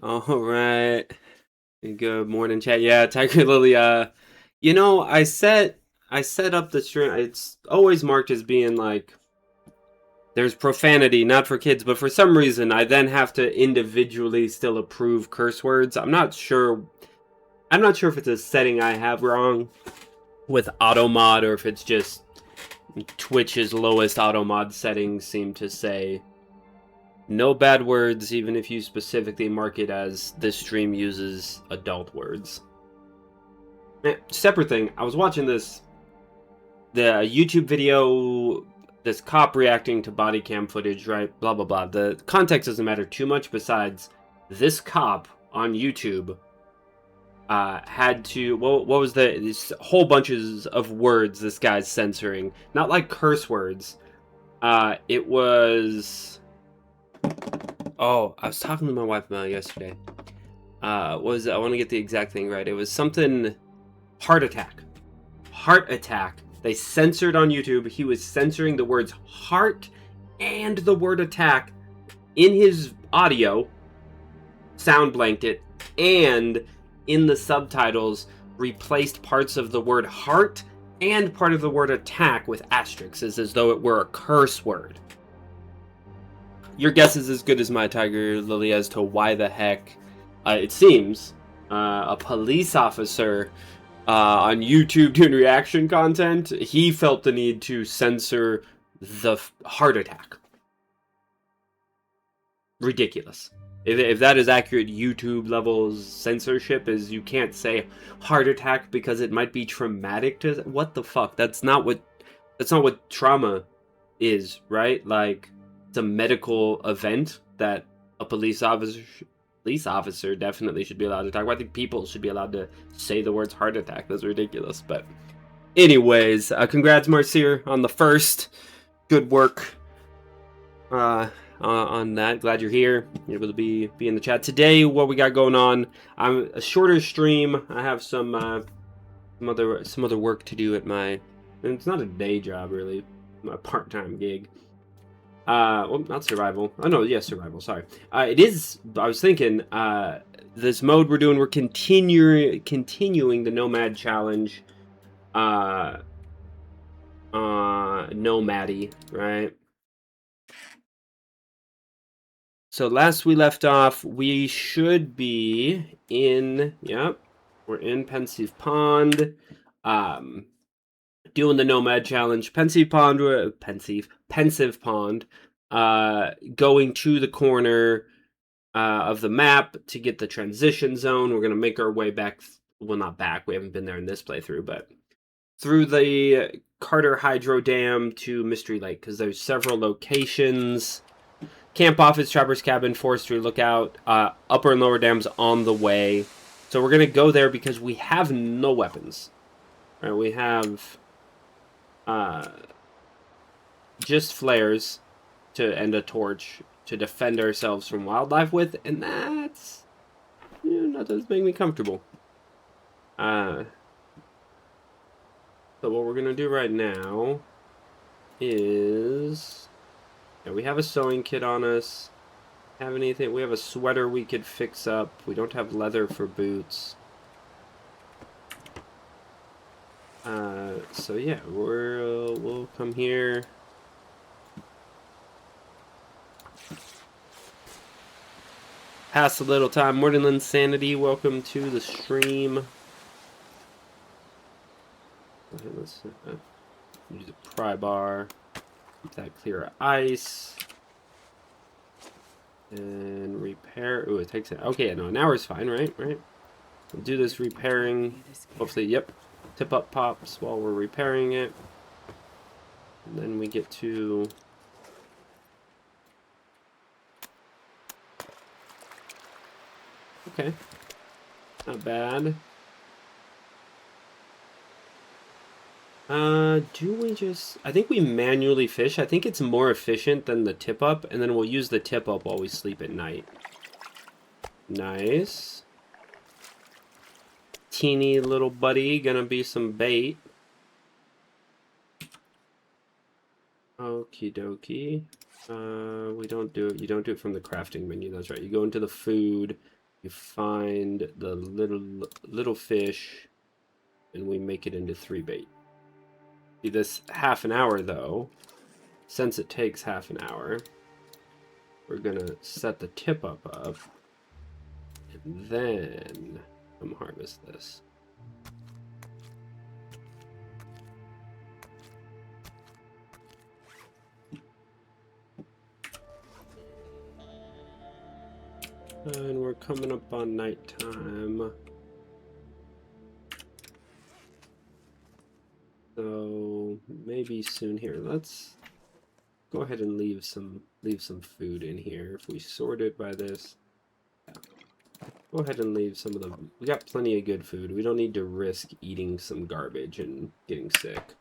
All right. Good morning, chat. Yeah, Tiger Lily. I set up the stream. It's always marked as being like there's profanity, not for kids, but for some reason I then have to individually still approve curse words. I'm not sure. I'm not sure if it's a setting I have wrong with auto mod or if it's just Twitch's lowest auto mod settings seem to say no bad words, even if you specifically mark it as this stream uses adult words. Separate thing, I was watching the YouTube video, this cop reacting to body cam footage, right? Blah, blah, blah. The context doesn't matter too much besides this cop on YouTube had to, what was this whole bunches of words this guy's censoring. Not like curse words. It was... Oh, I was talking to my wife about it yesterday. I want to get the exact thing right. It was something heart attack. Heart attack. They censored on YouTube. He was censoring the words heart and the word attack in his audio, sound blanked it, and in the subtitles replaced parts of the word heart and part of the word attack with asterisks as though it were a curse word. Your guess is as good as my, Tiger Lily, as to why the heck it seems a police officer on YouTube doing reaction content, he felt the need to censor the heart attack. Ridiculous. If that is accurate YouTube levels censorship, is you can't say heart attack because it might be traumatic to... What the fuck? That's not what trauma is, right? Like, it's a medical event that a police officer definitely should be allowed to talk about. I think people should be allowed to say the words heart attack. That's ridiculous. But anyways, congrats, Marcier, on the first. Good work on that. Glad you're here. You're able to be in the chat. Today, what we got going on, I'm a shorter stream. I have some other work to do at my... It's not a day job, really. My part-time gig. Well, not survival. Oh, no, yeah, survival, sorry. It is, I was thinking, this mode we're doing, we're continuing the Nomad challenge. Nomad-y, right? So last we left off, we should be in, yep, we're in Pensive Pond, doing the Nomad challenge. Pensive Pond, going to the corner of the map to get the transition zone. We're going to make our way back, well, not back, we haven't been there in this playthrough, but through the Carter Hydro Dam to Mystery Lake, because there's several locations. Camp Office, Trapper's Cabin, Forestry Lookout, Upper and Lower Dams on the way. So we're going to go there because we have no weapons. Right, we have just flares and a torch to defend ourselves from wildlife with, and that's... that does make me comfortable. So what we're going to do right now is... Yeah, we have a sewing kit on us. Have anything? We have a sweater we could fix up. We don't have leather for boots. So yeah, we'll come here. Pass a little time. Morning Insanity, welcome to the stream. Okay, let's use a pry bar. Keep that clear of ice. And repair. Ooh, it takes it. Okay, no, an hour's fine, right? Right. We'll do this repairing. Hopefully, yep. Tip up pops while we're repairing it. And then we get to... Okay. Not bad. Do we just... I think we manually fish. I think it's more efficient than the tip up, and then we'll use the tip up while we sleep at night. Nice. Teeny little buddy, gonna be some bait. Okie dokie. We don't do it. You don't do it from the crafting menu. That's right. You go into the food. You find the little fish, and we make it into 3 bait. See, this half an hour though, since it takes half an hour, we're gonna set the tip up, and then come harvest this. And we're coming up on nighttime. So maybe soon here. Let's go ahead and leave some food in here. If we sort it by this, yeah. Go ahead and leave some of the. We got plenty of good food. We don't need to risk eating some garbage and getting sick.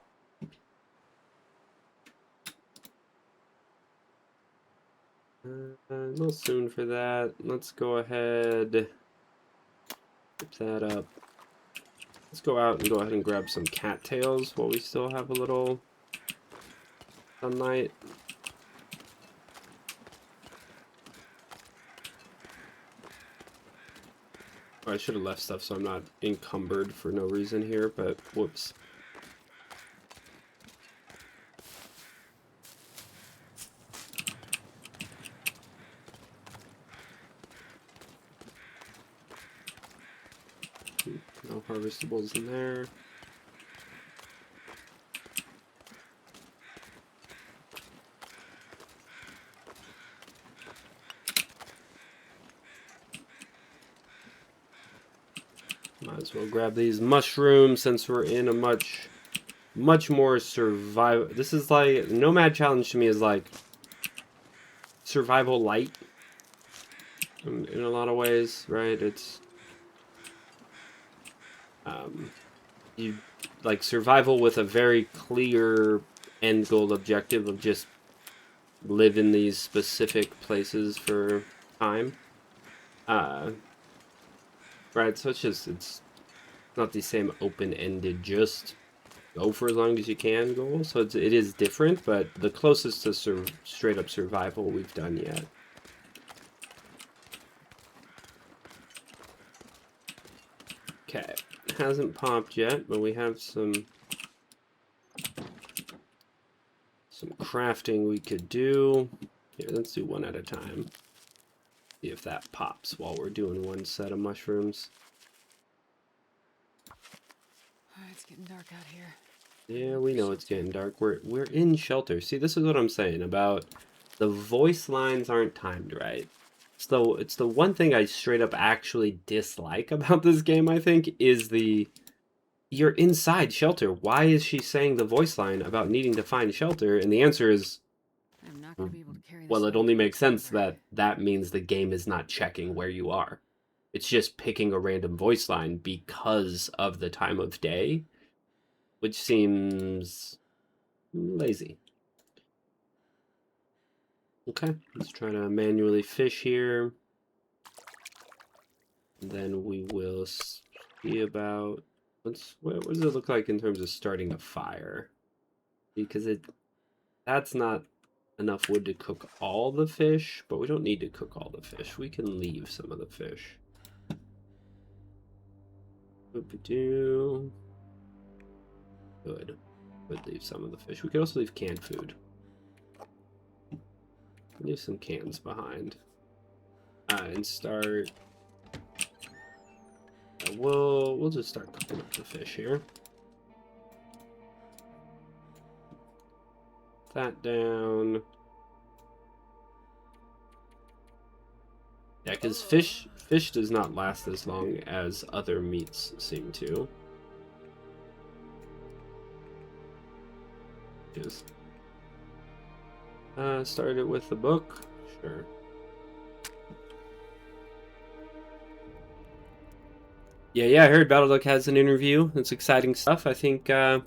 A little soon for that. Let's go ahead. Keep that up. Let's go out and go ahead and grab some cattails while we still have a little sunlight. Oh, I should have left stuff so I'm not encumbered for no reason here, but whoops. No harvestables in there. Might as well grab these mushrooms since we're in a much more survival. This is like Nomad challenge to me is like survival-lite in a lot of ways, right? It's you like survival with a very clear end goal objective of just live in these specific places for time. Right, so it's not the same open-ended just go for as long as you can goal. So it is different, but the closest to straight up survival we've done yet. Okay, hasn't popped yet, but we have some crafting we could do. Here, let's do one at a time. See if that pops while we're doing one set of mushrooms. It's getting dark out here. Yeah, we know it's getting dark. We're in shelter. See, this is what I'm saying about the voice lines aren't timed right. So it's the one thing I straight up actually dislike about this game, I think, is you're inside shelter. Why is she saying the voice line about needing to find shelter? And the answer is, I'm not going to be able to carry this. well, it only makes sense that means the game is not checking where you are. It's just picking a random voice line because of the time of day, which seems lazy. Okay, let's try to manually fish here. And then we will see about what does it look like in terms of starting a fire? Because that's not enough wood to cook all the fish, but we don't need to cook all the fish. We can leave some of the fish. Boop-a-doo. Good. Would leave some of the fish. We could also leave canned food. Leave some cans behind. And start. We'll just start cooking up the fish here. That down. Yeah, because fish does not last as long as other meats seem to. Just started with the book, sure. Yeah, I heard Battleduck has an interview. It's exciting stuff. I think, yeah,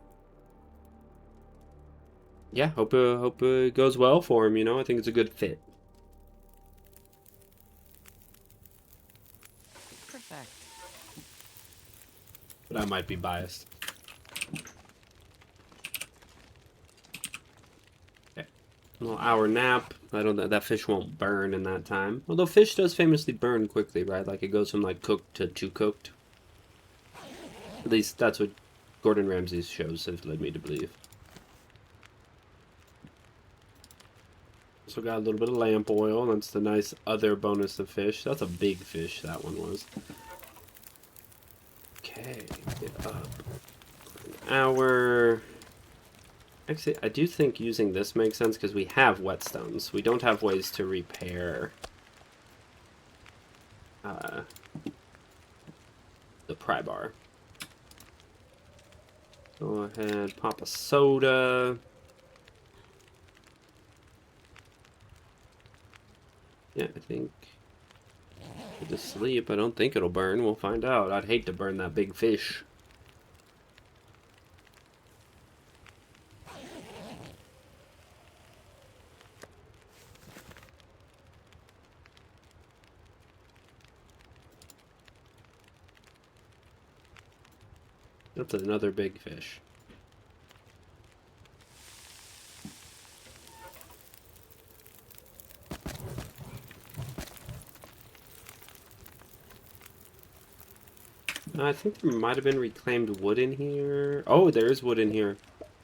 hope it goes well for him. You know, I think it's a good fit. Perfect. But I might be biased. Okay, a little hour nap. I don't. That fish won't burn in that time. Although fish does famously burn quickly, right? Like it goes from like cooked to too cooked. At least that's what Gordon Ramsay's shows have led me to believe. Also got a little bit of lamp oil. That's the nice other bonus of fish. That's a big fish, that one was. Okay, get up. An hour. Actually, I do think using this makes sense because we have whetstones. We don't have ways to repair the pry bar. Go ahead, pop a soda. Yeah, I think go to sleep. I don't think it'll burn. We'll find out. I'd hate to burn that big fish. That's another big fish. I think there might have been reclaimed wood in here. Oh, there is wood in here.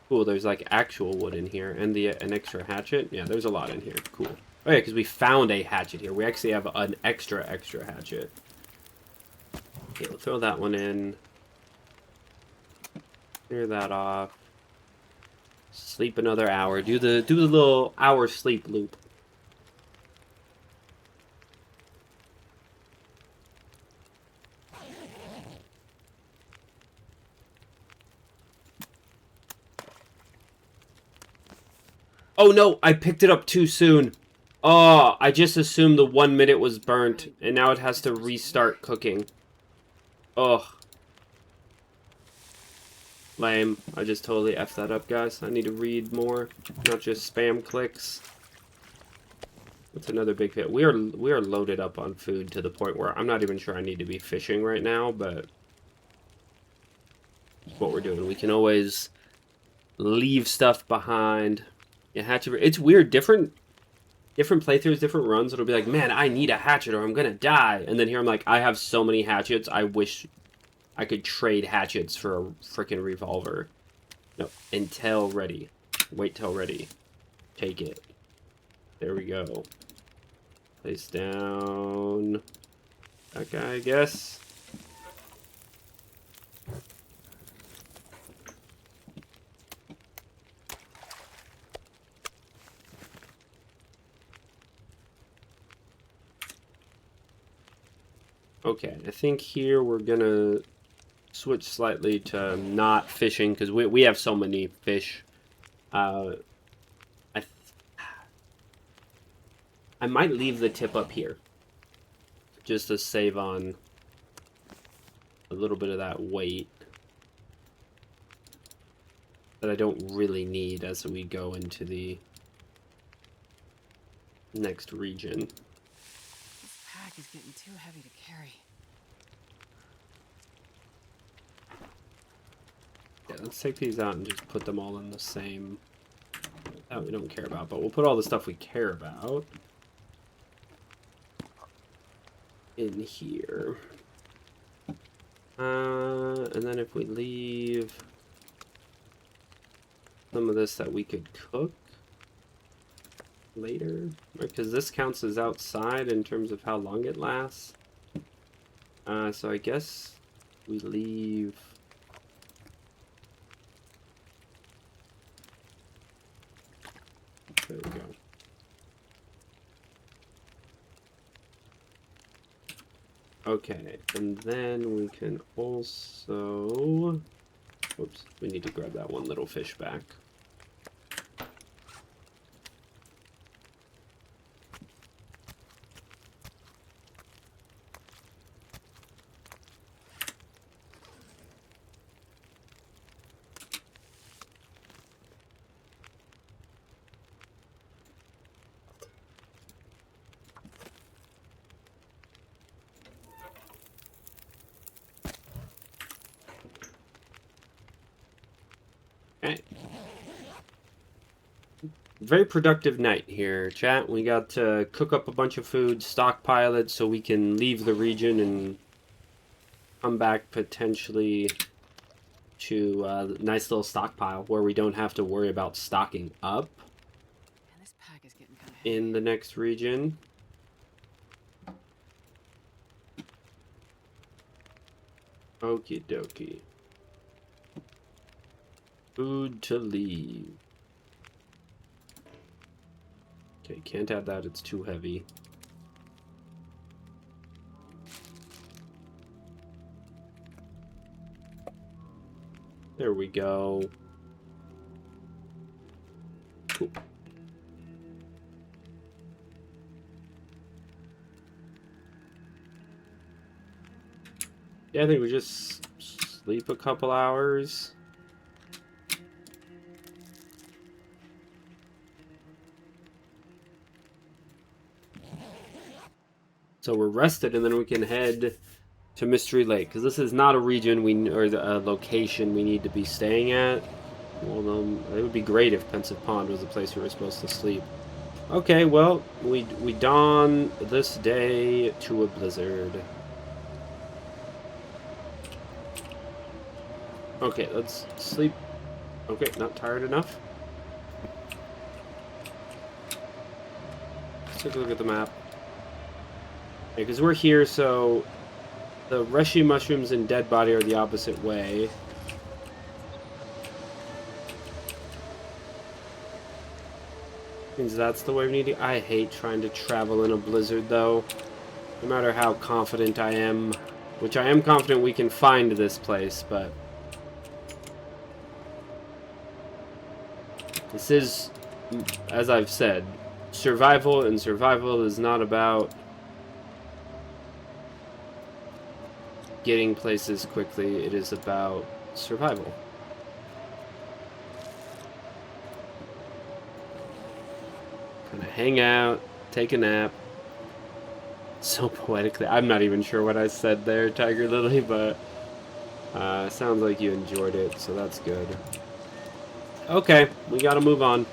Cool, there's like actual wood in here. And an extra hatchet. Yeah, there's a lot in here. Cool. Oh yeah, because we found a hatchet here. We actually have an extra hatchet. Okay, we'll throw that one in. Clear that off. Sleep another hour. Do the little hour sleep loop. Oh no, I picked it up too soon. Oh, I just assumed the 1 minute was burnt, and now it has to restart cooking. Ugh. Lame. I just totally effed that up, guys. I need to read more, not just spam clicks. That's another big hit. We are loaded up on food to the point where I'm not even sure I need to be fishing right now, but that's what we're doing. We can always leave stuff behind. Yeah, hatchet. It's weird. Different playthroughs, different runs. It'll be like, man, I need a hatchet or I'm gonna die. And then here I'm like, I have so many hatchets. I wish I could trade hatchets for a freaking revolver. No, until ready. Wait till ready. Take it. There we go. Place down that guy, I guess. Okay, I think here we're gonna switch slightly to not fishing because we have so many fish. I might leave the tip up here just to save on a little bit of that weight that I don't really need as we go into the next region. This pack is getting too heavy to carry. Yeah, let's take these out and just put them all in the same... That we don't care about, but we'll put all the stuff we care about in here. And then if we leave some of this that we could cook later, because this counts as outside in terms of how long it lasts. So I guess we leave... There we go. Okay, and then we can also... Oops, we need to grab that one little fish back. Okay. Very productive night here, chat. We got to cook up a bunch of food, stockpile it so we can leave the region and come back potentially to a nice little stockpile where we don't have to worry about stocking up And this pack is getting kind of heavy. in the next region. Okie dokie. Food to leave. Okay, can't have that, it's too heavy. There we go. Cool. Yeah, I think we just sleep a couple hours. So we're rested, and then we can head to Mystery Lake, because this is not a region or a location we need to be staying at. Well, it would be great if Pensive Pond was the place we were supposed to sleep. Okay, well, we dawn this day to a blizzard. Okay, let's sleep. Okay, not tired enough. Let's take a look at the map. Because we're here, so the Reshi mushrooms and dead body are the opposite way. Means that's the way we need to. I hate trying to travel in a blizzard, though. No matter how confident I am, which I am confident we can find this place, but this is, as I've said, survival, and survival is not about getting places quickly. It is about survival. Kind of hang out, take a nap. So poetically. I'm not even sure what I said there, Tiger Lily, but sounds like you enjoyed it, so that's good. Okay, we gotta move on.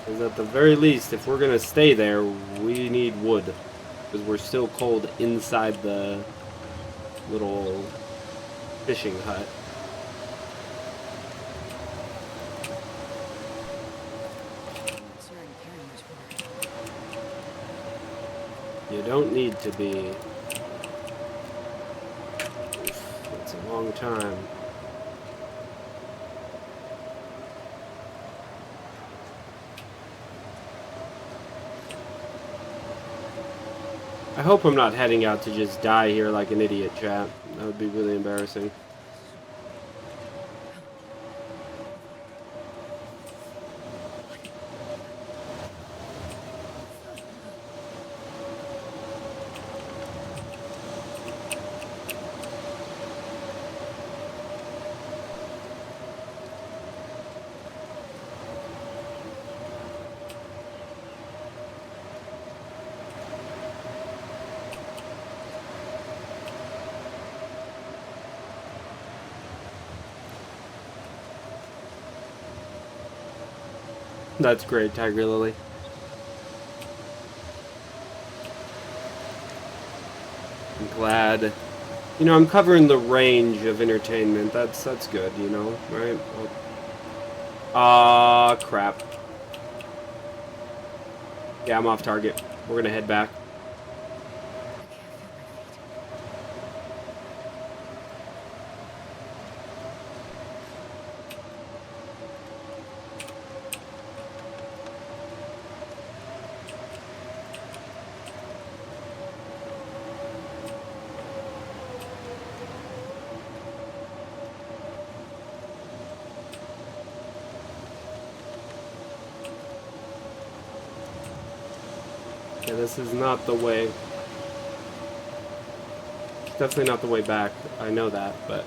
Because at the very least, if we're gonna stay there, we need wood. Because we're still cold inside the little fishing hut. Sorry to carry much more. You don't need to be. It's a long time. I hope I'm not heading out to just die here like an idiot, chat. That would be really embarrassing. That's great, Tiger Lily. I'm glad. You know, I'm covering the range of entertainment. That's good, you know, right? Crap. Yeah, I'm off target. We're gonna head back. Yeah, this is not the way. It's definitely not the way back. I know that, but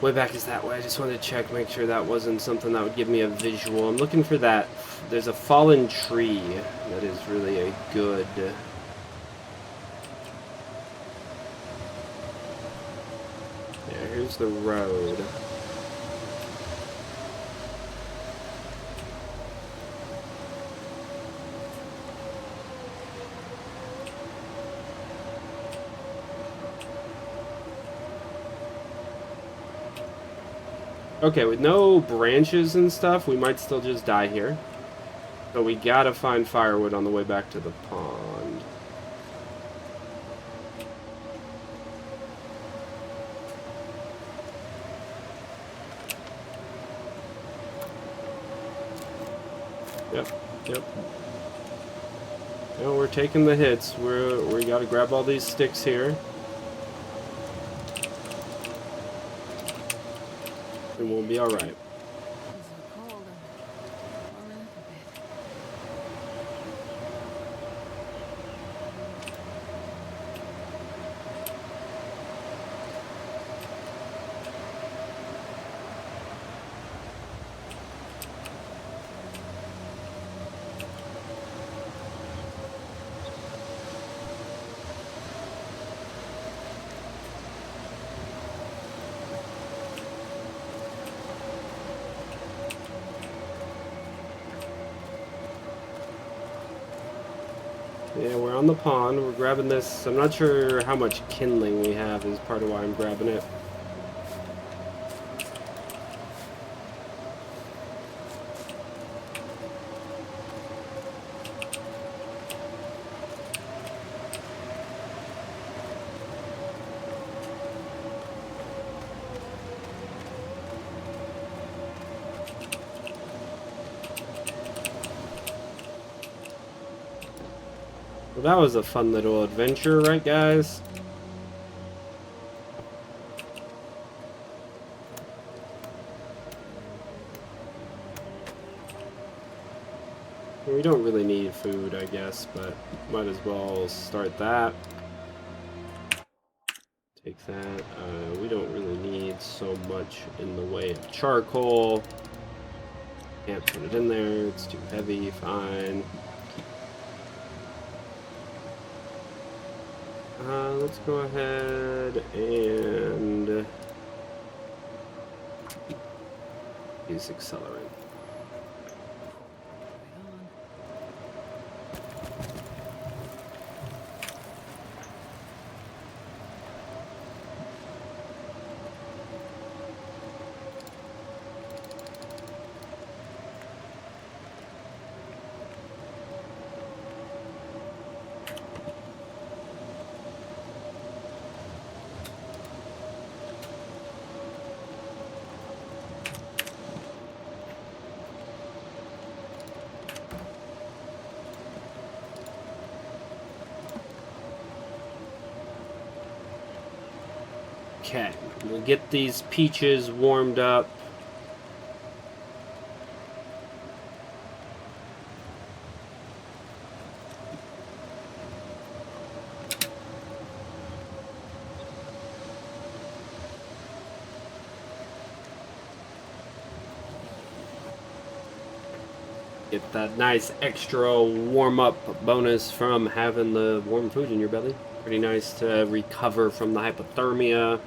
Way back is that way. I just wanted to check, make sure that wasn't something that would give me a visual. I'm looking for that. There's a fallen tree that is really a good... Yeah, here's the road. Okay, with no branches and stuff, we might still just die here. But we gotta find firewood on the way back to the pond. Yep. No, we're taking the hits. We gotta grab all these sticks here. And we'll be alright. Yeah, we're on the pond. We're grabbing this. I'm not sure how much kindling we have is part of why I'm grabbing it. Well, that was a fun little adventure, right, guys? We don't really need food, I guess, but might as well start that. Take that. We don't really need so much in the way of charcoal. Can't put it in there. It's too heavy. Fine. Let's go ahead and use accelerant. Okay, we'll get these peaches warmed up. Get that nice extra warm-up bonus from having the warm food in your belly. Pretty nice to recover from the hypothermia.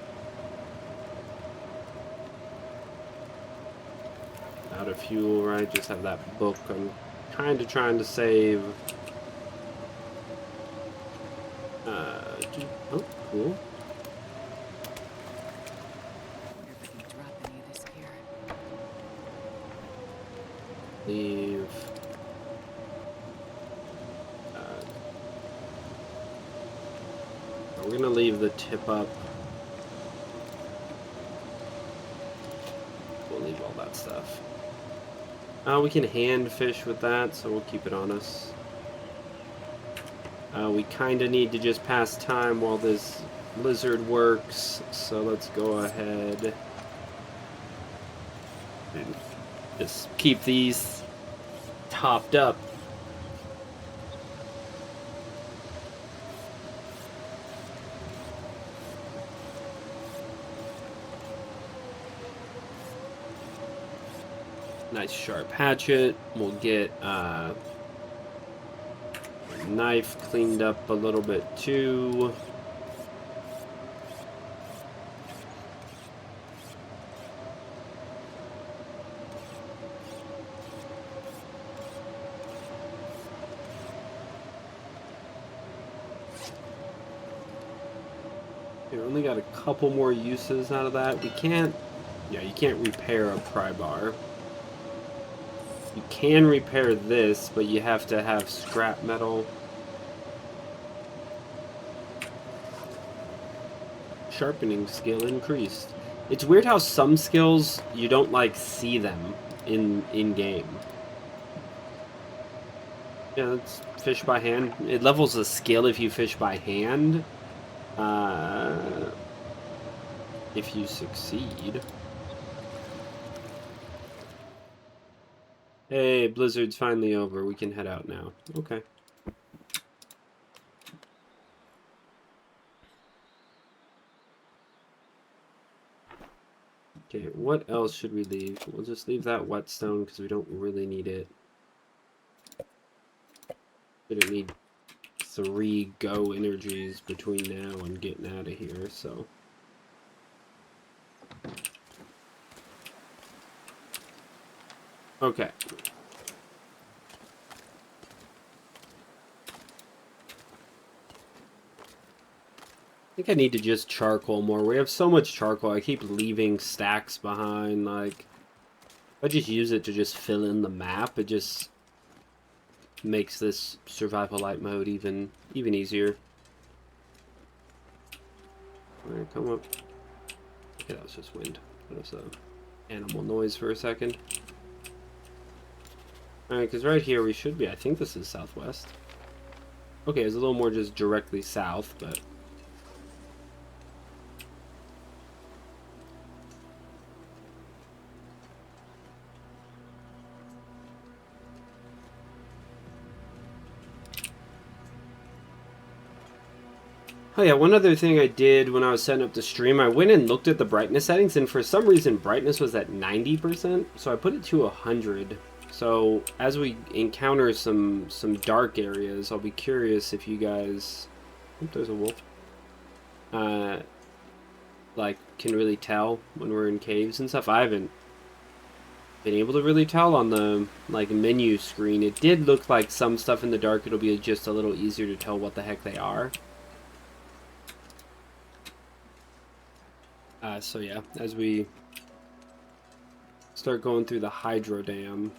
Out of fuel, right? Just have that book. I'm kind of trying to save. Oh, cool. Leave. We're gonna leave the tip up. We'll leave all that stuff. We can hand fish with that, so we'll keep it on us. We kind of need to just pass time while this lizard works, so let's go ahead and just keep these topped up. Nice sharp hatchet. We'll get our knife cleaned up a little bit too. We only got a couple more uses out of that. We can't... Yeah, you can't repair a pry bar. You can repair this, but you have to have scrap metal. Sharpening skill increased. It's weird how some skills, you don't, like, see them in-game. Yeah, that's fish by hand. It levels a skill if you fish by hand. If you succeed. Hey, blizzard's finally over. We can head out now. Okay. Okay, what else should we leave? We'll just leave that whetstone because we don't really need it. We don't need 3 go energies between now and getting out of here, so... Okay. I think I need to just charcoal more. We have so much charcoal. I keep leaving stacks behind. Like, if I just use it to just fill in the map, it just makes this survival-lite mode even easier. Alright, come up. Okay, that was just wind. That was animal noise for a second. Alright, because right here we should be. I think this is southwest. Okay, it's a little more just directly south, but... Oh yeah, one other thing I did when I was setting up the stream, I went and looked at the brightness settings, and for some reason brightness was at 90%, so I put it to 100. So as we encounter some dark areas, I'll be curious if you guys... Oh, there's a wolf. Like, can really tell when we're in caves and stuff. I haven't been able to really tell on the, like, menu screen. It did look like some stuff in the dark, it'll be just a little easier to tell what the heck they are. So yeah, as we start going through the hydro dam,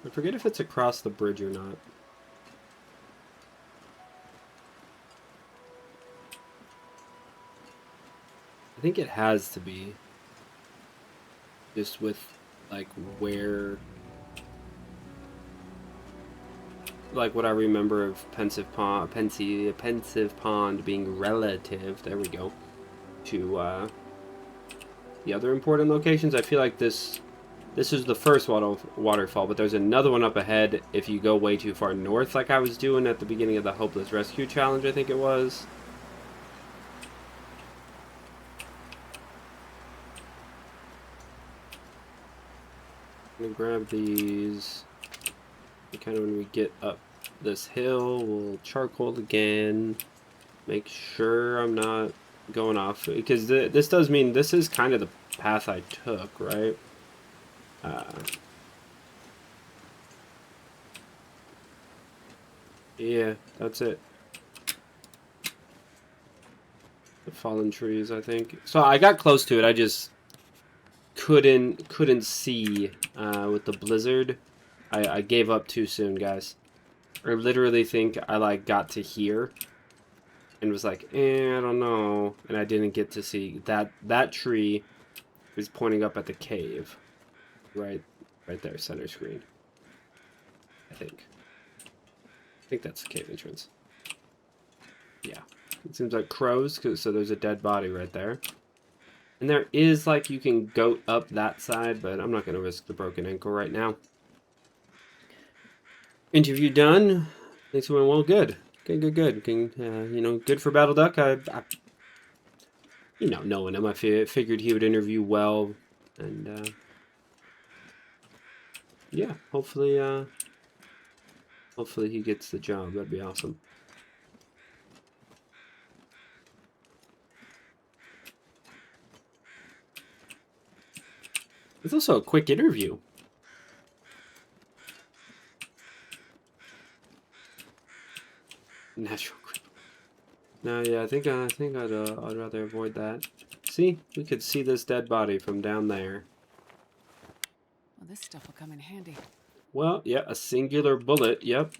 I forget if it's across the bridge or not. I think it has to be, just with like where, like what I remember of Pensive Pond being relative, there we go, to the other important locations. I feel like this is the first waterfall, but there's another one up ahead if you go way too far north, like I was doing at the beginning of the Hopeless Rescue Challenge, I think it was. I'm gonna grab these. Kind of when we get up this hill, we'll charcoal again. Make sure I'm not going off, because this does mean this is kind of the path I took, right? Yeah, that's it. The fallen trees, I think. So I got close to it. I just couldn't see with the blizzard. I gave up too soon, guys. I literally think I like got to here and was like, I don't know, and I didn't get to see that tree was pointing up at the cave, right there, center screen. I think that's the cave entrance. Yeah, it seems like crows, so there's a dead body right there, and there is like you can goat up that side, but I'm not gonna risk the broken ankle right now. Interview done. Things went well. Good. Good. You know, good for Battle Duck. You know, knowing him, I figured he would interview well, and yeah, hopefully he gets the job. That'd be awesome. It's also a quick interview. Natural. No, yeah, I think I'd rather avoid that. See, we could see this dead body from down there. Well, this stuff will come in handy. Well, yeah, a singular bullet. Yep.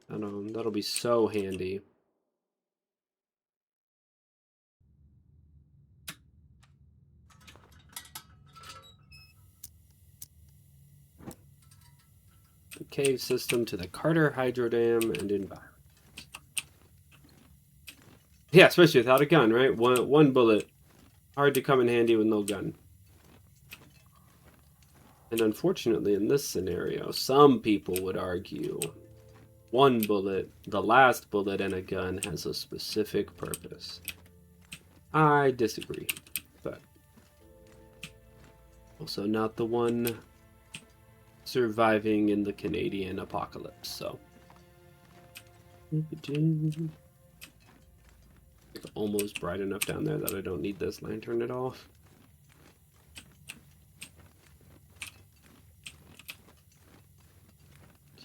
That'll be so handy. The cave system to the Carter Hydro Dam and environment. Yeah, especially without a gun, right? One bullet. Hard to come in handy with no gun. And unfortunately, in this scenario, some people would argue one bullet, the last bullet in a gun, has a specific purpose. I disagree, but also not the one surviving in the Canadian apocalypse, so. It's almost bright enough down there that I don't need this lantern at all.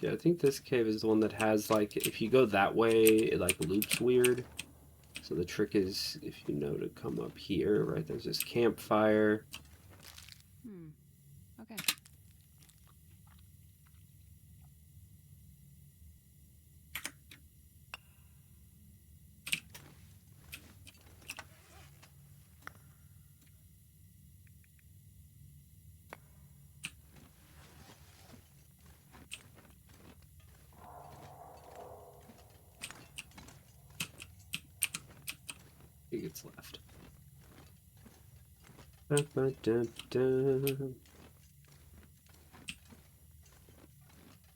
Yeah, I think this cave is the one that has, like, if you go that way, it, like, loops weird. So the trick is, if you know to come up here, right, there's this campfire. Okay. I think it's left. Ba-ba-da-da.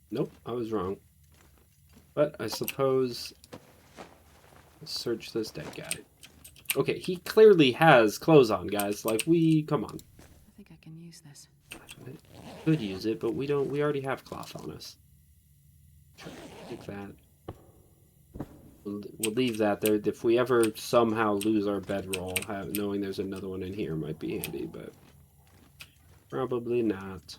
Nope, I was wrong. But I suppose let's search this dead guy. Okay, he clearly has clothes on, guys. Like, come on. I think I can use this. I could use it, but we already have cloth on us. Take that. We'll leave that there. If we ever somehow lose our bedroll, knowing there's another one in here might be handy, but probably not.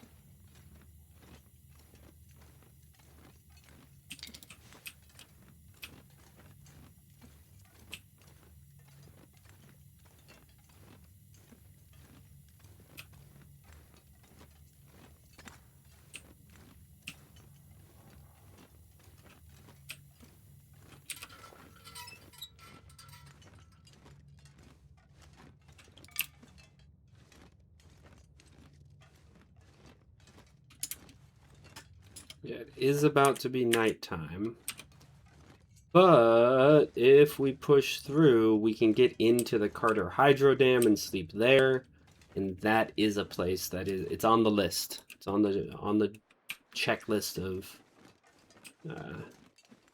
Yeah, it is about to be nighttime. But if we push through, we can get into the Carter Hydro Dam and sleep there. And that is a place that it's on the list. It's on the checklist of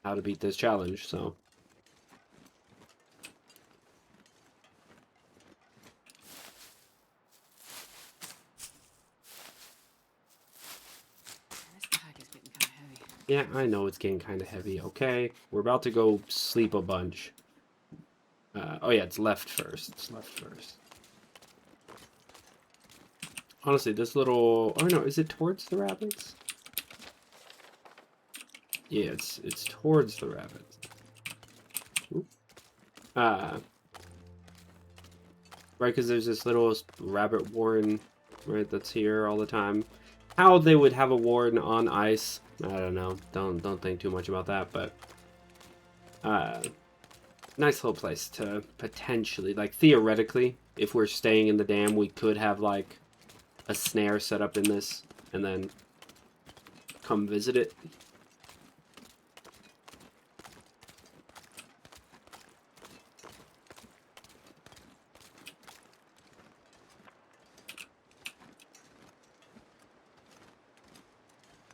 how to beat this challenge, so. Yeah, I know it's getting kind of heavy. Okay, we're about to go sleep a bunch. Oh yeah, it's left first. It's left first. Honestly, this little... Oh no, is it towards the rabbits? Yeah, it's towards the rabbits. Oop. Right, because there's this little rabbit warren, right, that's here all the time. How they would have a warden on ice, I don't know. Don't think too much about that, but nice little place to potentially, like, theoretically, if we're staying in the dam, we could have, like, a snare set up in this and then come visit it.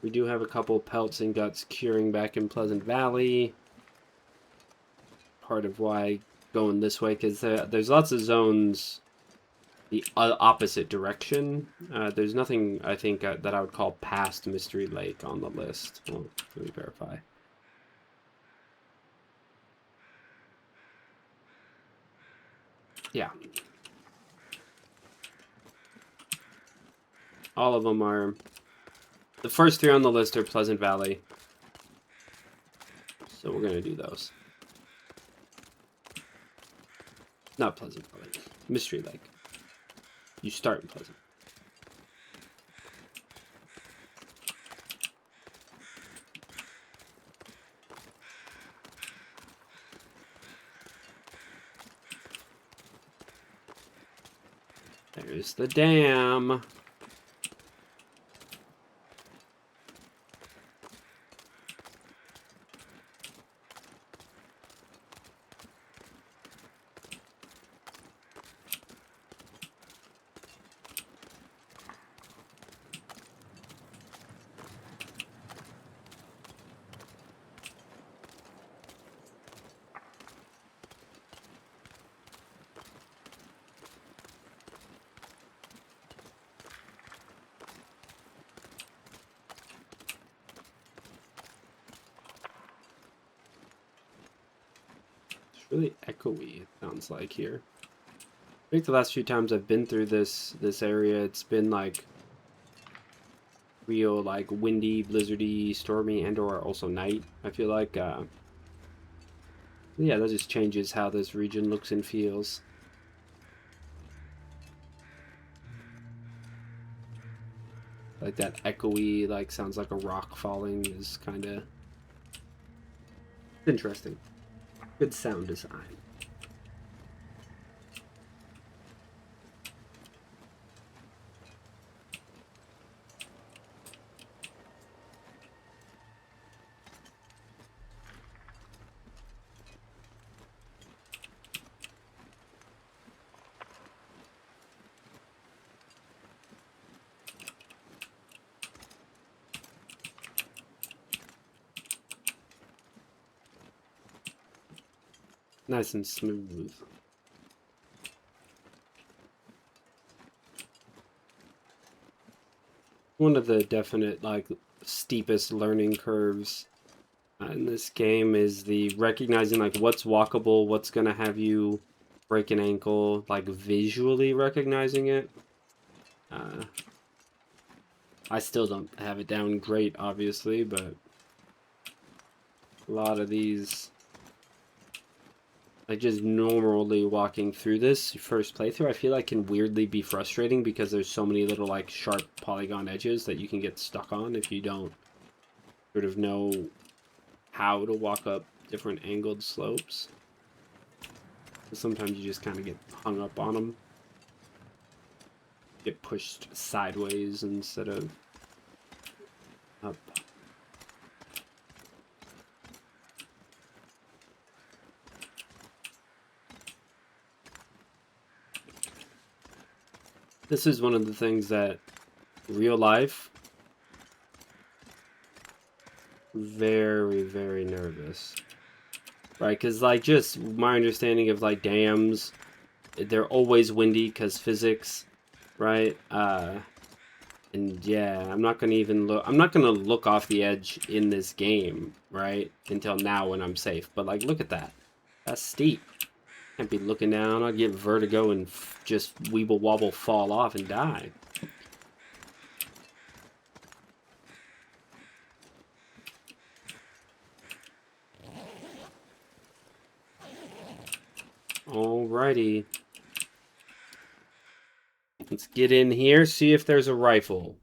We do have a couple pelts and guts curing back in Pleasant Valley. Part of why going this way, because there's lots of zones the opposite direction. There's nothing, I think, that I would call past Mystery Lake on the list. Well, let me verify. Yeah. All of them are... The first 3 on the list are Pleasant Valley. So we're going to do those. Not Pleasant Valley. Mystery Lake. You start in Pleasant. There's the dam. Really echoey, it sounds like here. I think the last few times I've been through this area, it's been like real like windy, blizzardy, stormy, and or also night. I feel like yeah, that just changes how this region looks and feels. Like that echoey, like sounds like a rock falling is kind of interesting. Good sound design. Nice and smooth. One of the definite, like, steepest learning curves in this game is the recognizing, like, what's walkable, what's gonna have you break an ankle, like, visually recognizing it. I still don't have it down great, obviously, but a lot of these... Like, just normally walking through this first playthrough, I feel like can weirdly be frustrating because there's so many little, like, sharp polygon edges that you can get stuck on if you don't sort of know how to walk up different angled slopes. Sometimes you just kind of get hung up on them. Get pushed sideways instead of up. This is one of the things that real life, very, very nervous, right? Because, like, just my understanding of, like, dams, they're always windy because physics, right? And yeah, I'm not gonna even look. I'm not gonna look off the edge in this game, right? Until now when I'm safe. But, like, look at that. That's steep. Can't be looking down. I'll get vertigo and just weeble wobble fall off and die. Alrighty. Let's get in here, see if there's a rifle.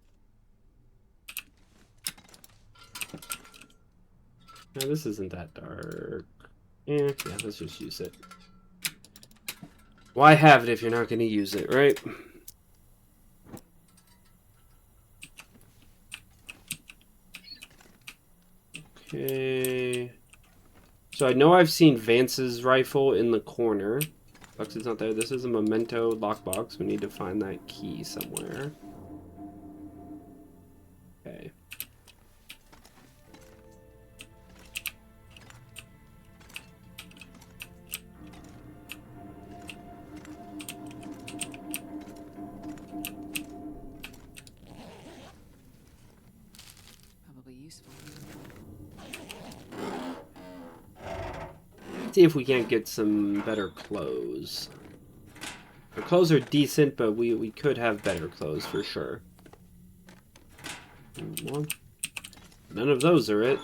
No, this isn't that dark. Yeah, let's just use it. Why have it if you're not going to use it, right? Okay. So I know I've seen Vance's rifle in the corner. Lux is not there. This is a memento lockbox. We need to find that key somewhere. Okay. See if we can't get some better clothes. Our clothes are decent, but we could have better clothes for sure. Well, none of those are it.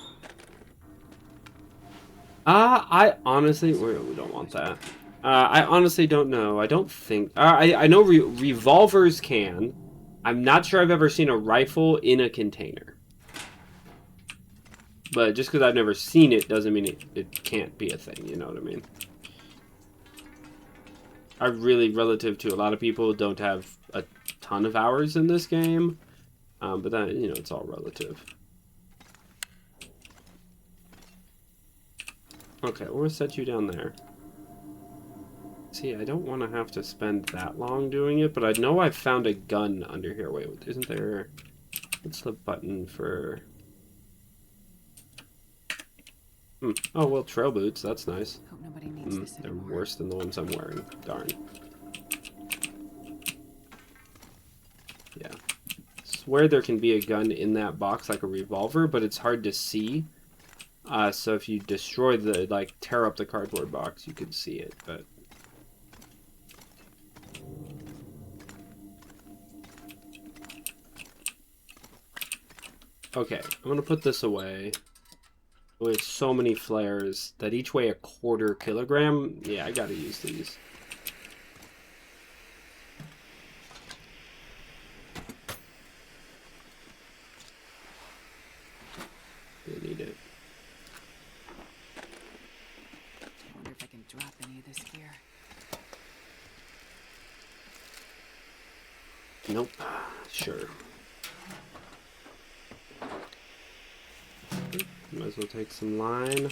I honestly... we don't want that. I honestly don't know. I don't think... I know revolvers can. I'm not sure I've ever seen a rifle in a container. But just because I've never seen it doesn't mean it can't be a thing, you know what I mean? I really, relative to a lot of people, don't have a ton of hours in this game. But that, you know, it's all relative. Okay, we're gonna set you down there. See, I don't want to have to spend that long doing it, but I know I've found a gun under here. Wait, isn't there... What's the button for... Oh, well, trail boots. That's nice. Hope nobody needs this They're anymore. worse than the ones I'm wearing. Darn. Yeah. Swear there can be a gun in that box, like a revolver, but it's hard to see. So if you destroy the, like, tear up the cardboard box, you can see it, but... Okay, I'm gonna put this away. We have so many flares that each weigh a 1/4 kilogram. Yeah, I gotta use these. I need it. I wonder if I can drop any of this gear. Nope. Sure. Might as well take some line.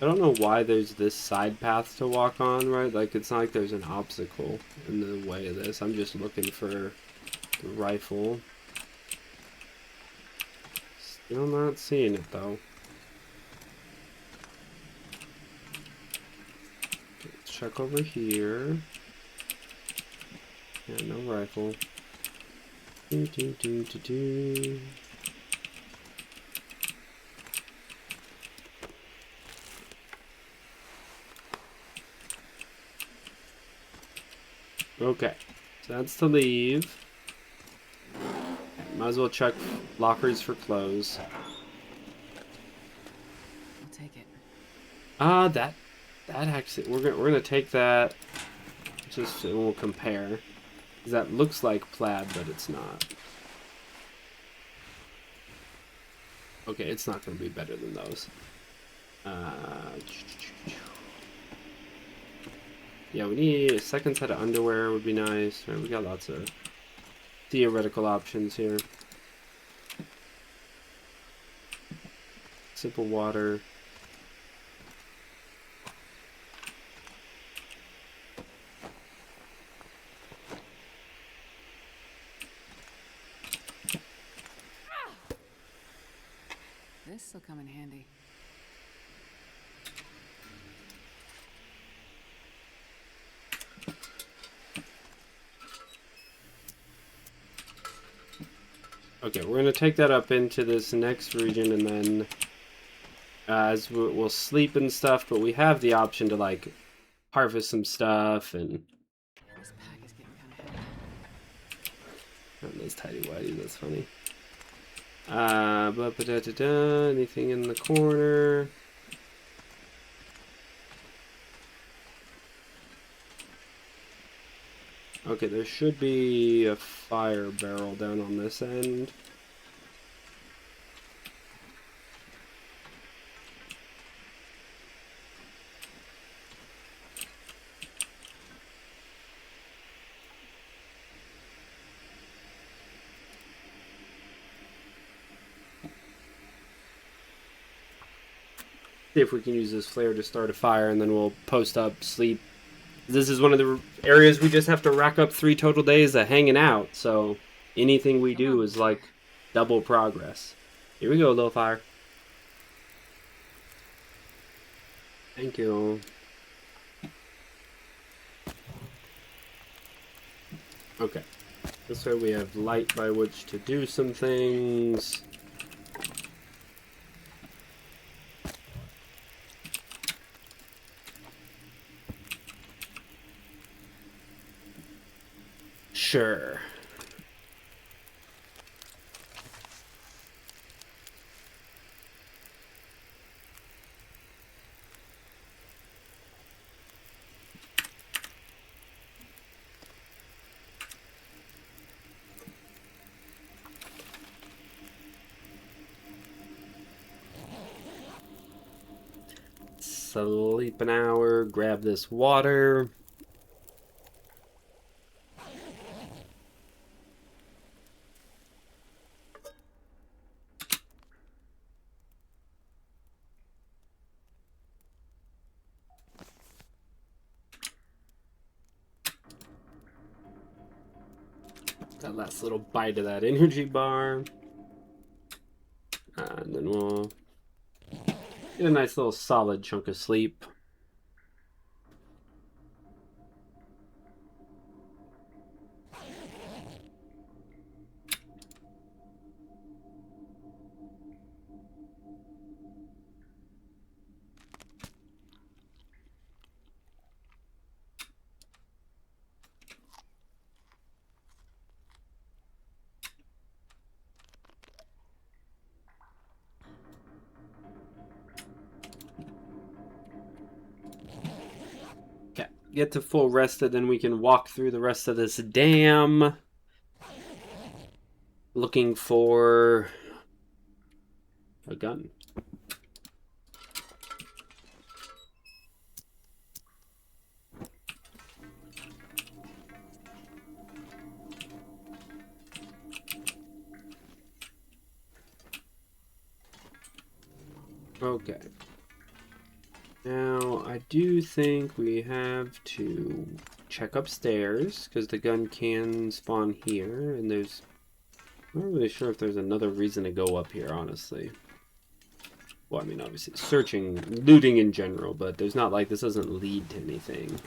I don't know why there's this side path to walk on, right? Like, it's not like there's an obstacle in the way of this. I'm just looking for the rifle. Still not seeing it, though. Let's check over here. Yeah, no rifle. Do, do, do, do, do. Okay, so that's to leave. Might as well check lockers for clothes. I'll take it. That actually we're gonna take that. Just and we'll compare. That looks like plaid, but it's not. Okay, it's not gonna be better than those. Yeah, we need a second set of underwear would be nice. Right, we got lots of theoretical options here. Sip of water. This'll come in handy. Okay, we're gonna take that up into this next region, and then as we'll sleep and stuff. But we have the option to like harvest some stuff and. This pack is getting kind of heavy. Oh, those tidy whities, that's funny. Anything in the corner? Okay, there should be a fire barrel down on this end. See if we can use this flare to start a fire, and then we'll post up, sleep. This is one of the areas we just have to rack up 3 total days of hanging out, so anything we do is like double progress. Here we go, little fire. Thank you. Okay. This way we have light by which to do some things. Sure. Sleep an hour, grab this water. That last little bite of that energy bar. And then we'll get a nice little solid chunk of sleep. Get to full rested, then we can walk through the rest of this dam. Looking for a gun. Okay. Now, I do think we have to check upstairs, because the gun can spawn here, and there's... I'm not really sure if there's another reason to go up here, honestly. Well, I mean, obviously, searching, looting in general, but there's not like this doesn't lead to anything.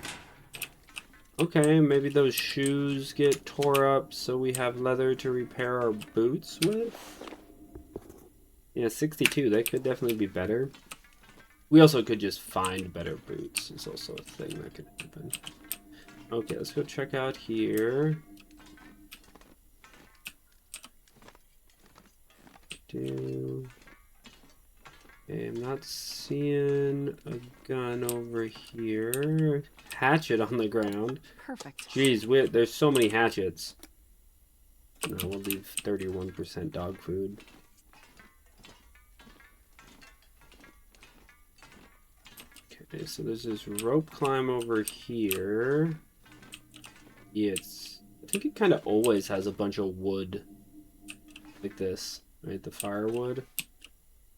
Okay, maybe those shoes get tore up, so we have leather to repair our boots with? Yeah, 62, that could definitely be better. We also could just find better boots. It's also a thing that could happen. Okay, let's go check out here. Okay, I'm not seeing a gun over here. Hatchet on the ground. Perfect. Jeez, there's so many hatchets. No, we'll leave 31% dog food. Okay, so there's this rope climb over here. Yeah, I think it kind of always has a bunch of wood. Like this, right? The firewood.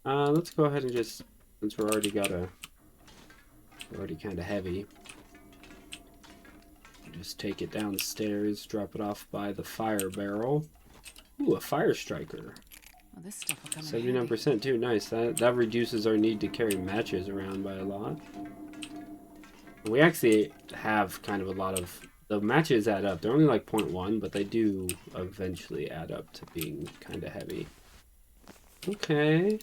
Let's go ahead and just, since we're already kind of heavy. Just take it downstairs, drop it off by the fire barrel. Ooh, a fire striker. Well, this stuff will come in 79% too, nice. That reduces our need to carry matches around by a lot. We actually have kind of a lot of... The matches add up. They're only like 0.1, but they do eventually add up to being kind of heavy. Okay.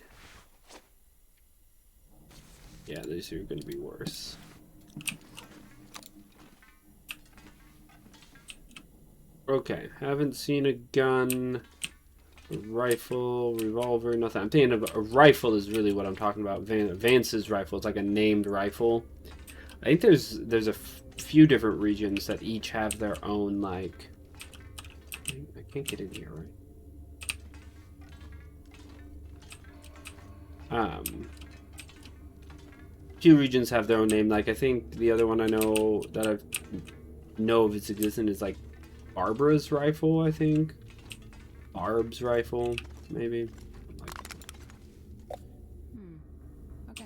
Yeah, these are going to be worse. Okay, haven't seen a gun, a rifle, revolver, nothing. I'm thinking of a rifle is really what I'm talking about. Vance's rifle. It's like a named rifle. I think there's a few different regions that each have their own, like... I can't get in here, right? Few regions have their own name. Like, I think the other one I know that I know of its existence is, like, Barbara's rifle, I think. Barb's rifle, maybe. Okay.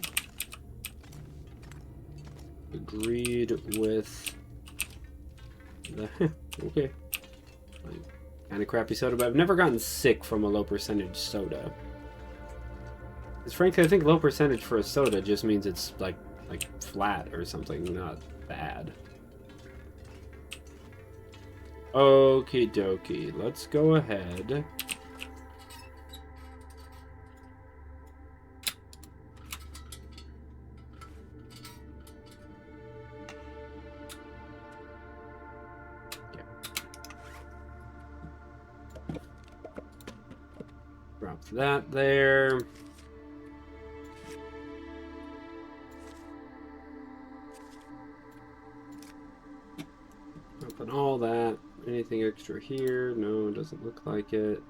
Agreed with the... okay. Like, kind of crappy soda, but I've never gotten sick from a low percentage soda. Because frankly, I think low percentage for a soda just means it's, like, like flat or something, not bad. Okie dokie, let's go ahead. Drop that there. Open all that. Anything extra here? No, it doesn't look like it.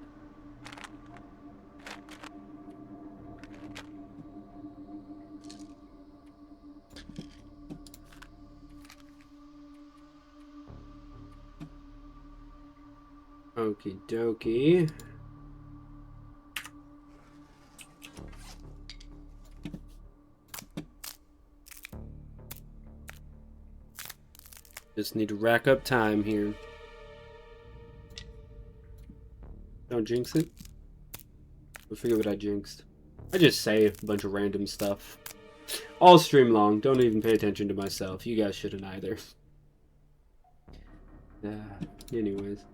Okie dokie. Just need to rack up time here. Don't jinx it. I forget what I jinxed. I just say a bunch of random stuff. All stream long. Don't even pay attention to myself. You guys shouldn't either. Anyways.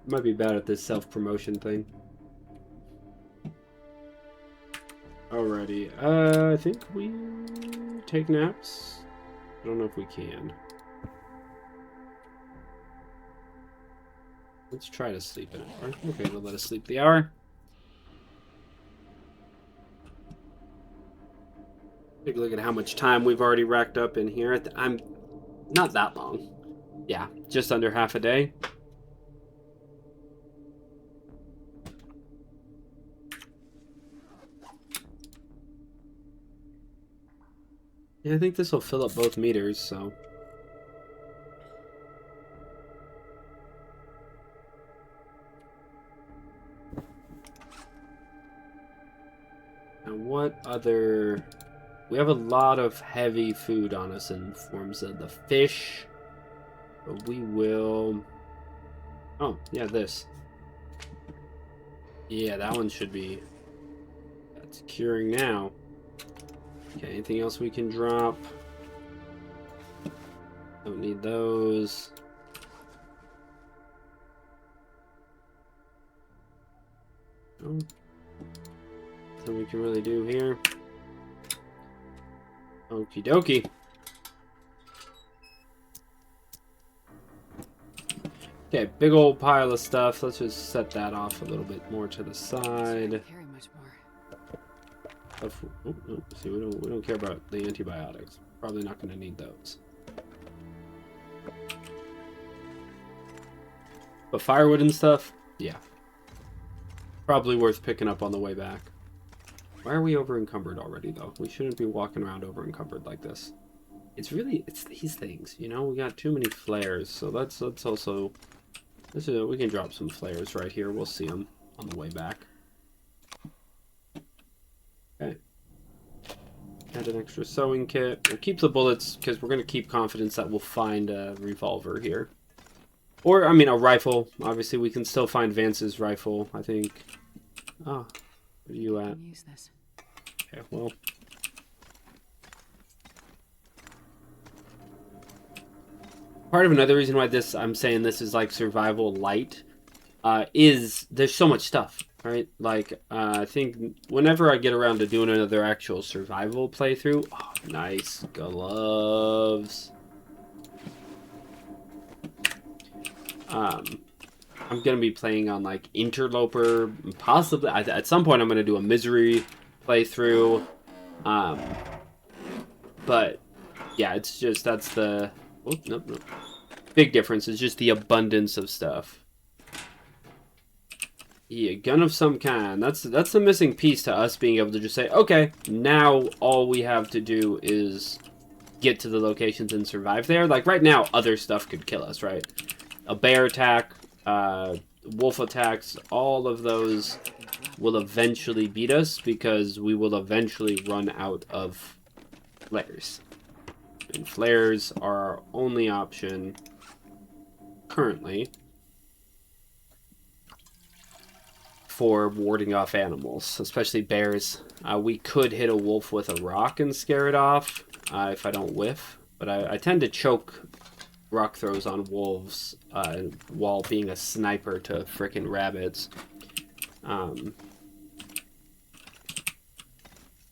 Might be bad at this self-promotion thing. Alrighty. I think we take naps. I don't know if we can. Let's try to sleep an hour. Okay, we'll let us sleep the hour. Take a look at how much time we've already racked up in here. I'm not that long. Yeah, just under half a day. Yeah, I think this will fill up both meters, so... And what other... We have a lot of heavy food on us in forms of the fish. But we will... Oh, yeah, this. Yeah, that one should be... That's curing now. Okay, anything else we can drop? Don't need those. Oh. Nothing we can really do here. Okie dokie. Okay, big old pile of stuff. Let's just set that off a little bit more to the side. Carry much more. Oh, no. See, we don't care about the antibiotics. Probably not going to need those. But firewood and stuff, yeah. Probably worth picking up on the way back. Why are we over encumbered already, though? We shouldn't be walking around over encumbered like this. It's these things, you know. We got too many flares, so let's also. We can drop some flares right here. We'll see them on the way back. Okay. Add an extra sewing kit. We'll keep the bullets because we're going to keep confidence that we'll find a revolver here. Or, I mean, a rifle. Obviously, we can still find Vance's rifle, I think. Ah, where are you at? Use this. Okay, well. Part of another reason why I'm saying this is like survival-lite is there's so much stuff. Right, like, I think whenever I get around to doing another actual survival playthrough... Oh, nice gloves. I'm going to be playing on, like, Interloper. Possibly, at some point I'm going to do a Misery playthrough. But, yeah, it's just, that's the... Oh, nope. Big difference is just the abundance of stuff. Yeah, gun of some kind. That's the missing piece to us being able to just say, okay, now all we have to do is get to the locations and survive there. Like, right now, other stuff could kill us, right? A bear attack, wolf attacks, all of those will eventually beat us because we will eventually run out of flares. And flares are our only option currently for warding off animals, especially bears. We could hit a wolf with a rock and scare it off, if I don't whiff. But I tend to choke rock throws on wolves while being a sniper to frickin' rabbits.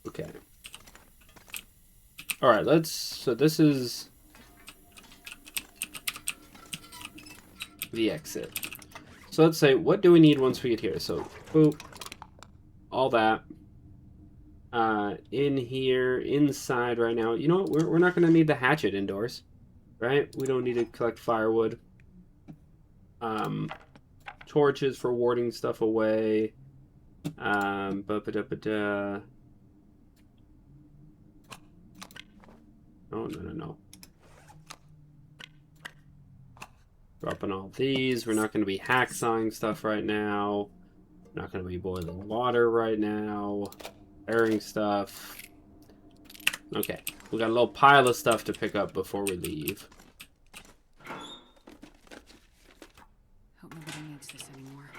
Okay. Alright, so this is the exit. So let's say, what do we need once we get here? So, boop. All that. In here, inside right now. You know what? We're not going to need the hatchet indoors. Right? We don't need to collect firewood. Torches for warding stuff away. Ba-ba-da-ba-da. Oh, no. Dropping all these. We're not going to be hacksawing stuff right now. We're not going to be boiling water right now. Airing stuff. Okay. We got a little pile of stuff to pick up before we leave. Hope nobody needs this anymore.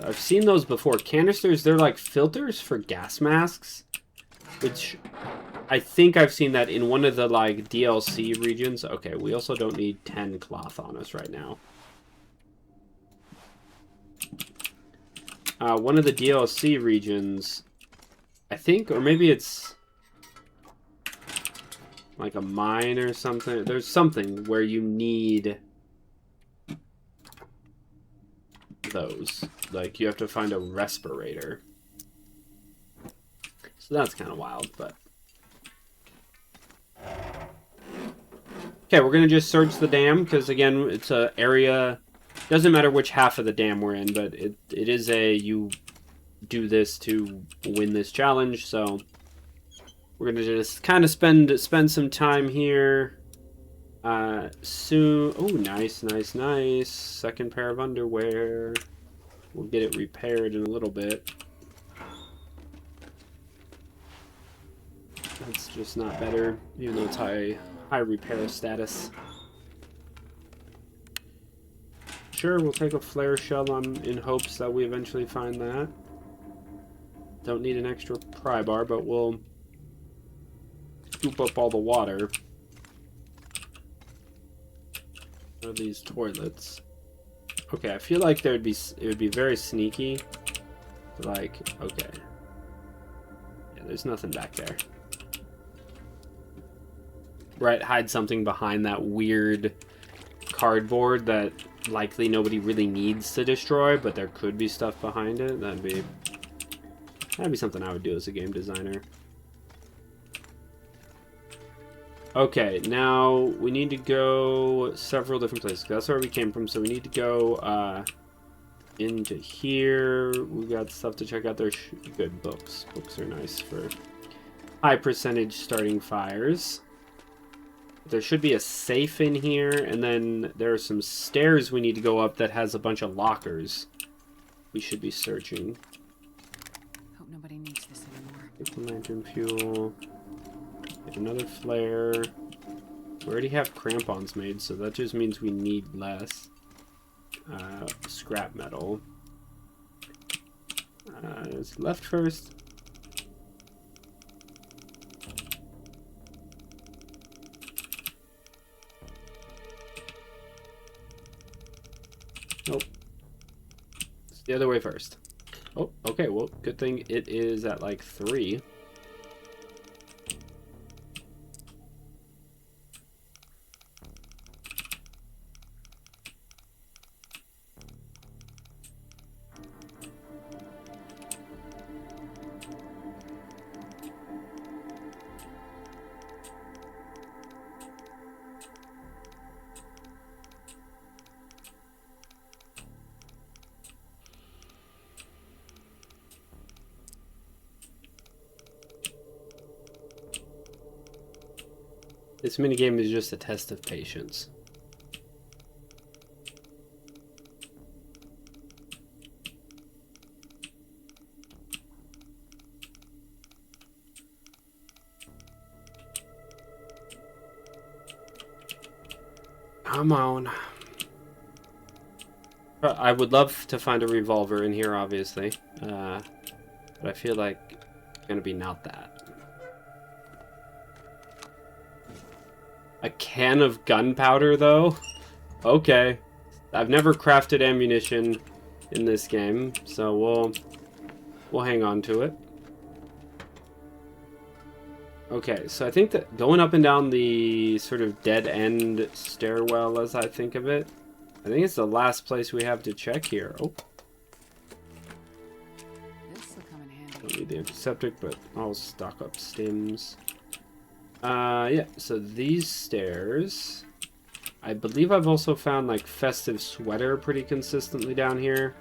I've seen those before. Canisters, they're like filters for gas masks. Which I think I've seen that in one of the like DLC regions. Okay, we also don't need 10 cloth on us right now. One of the DLC regions, I think, or maybe it's like a mine or something. There's something where you need those. Like, you have to find a respirator. So that's kind of wild, but... Okay, we're going to just search the dam, because, again, it's an area... Doesn't matter which half of the dam we're in, but it is a... You do this to win this challenge, so... We're going to just kind of spend some time here. Soon... Oh, nice. Second pair of underwear. We'll get it repaired in a little bit. That's just not better, even though it's high repair status. Sure, we'll take a flare shell in hopes that we eventually find that. Don't need an extra pry bar, but we'll scoop up all the water. What are these toilets? Okay, I feel like it would be very sneaky. Like, okay. Yeah, there's nothing back there. Right, hide something behind that weird cardboard that likely nobody really needs to destroy, but there could be stuff behind it. That'd be something I would do as a game designer. Okay, now we need to go several different places. That's where we came from, so we need to go into here. We got stuff to check out. There's good books. Books are nice for high percentage starting fires. There should be a safe in here, and then there are some stairs we need to go up that has a bunch of lockers. We should be searching. Hope nobody needs this anymore. Get the lantern fuel. Get another flare. We already have crampons made, so that just means we need less. Scrap metal. Is left first. Nope. It's the other way first. Oh, okay, well, good thing it is at like 3. This minigame is just a test of patience. Come on. I would love to find a revolver in here, obviously. But I feel like it's going to be not that. A can of gunpowder, though? Okay. I've never crafted ammunition in this game, so we'll hang on to it. Okay, so I think that going up and down the sort of dead-end stairwell, as I think of it, I think it's the last place we have to check here. Oh. This'll come in handy. Don't need the antiseptic, but I'll stock up stims. Yeah, so these stairs... I believe I've also found, like, festive sweater pretty consistently down here.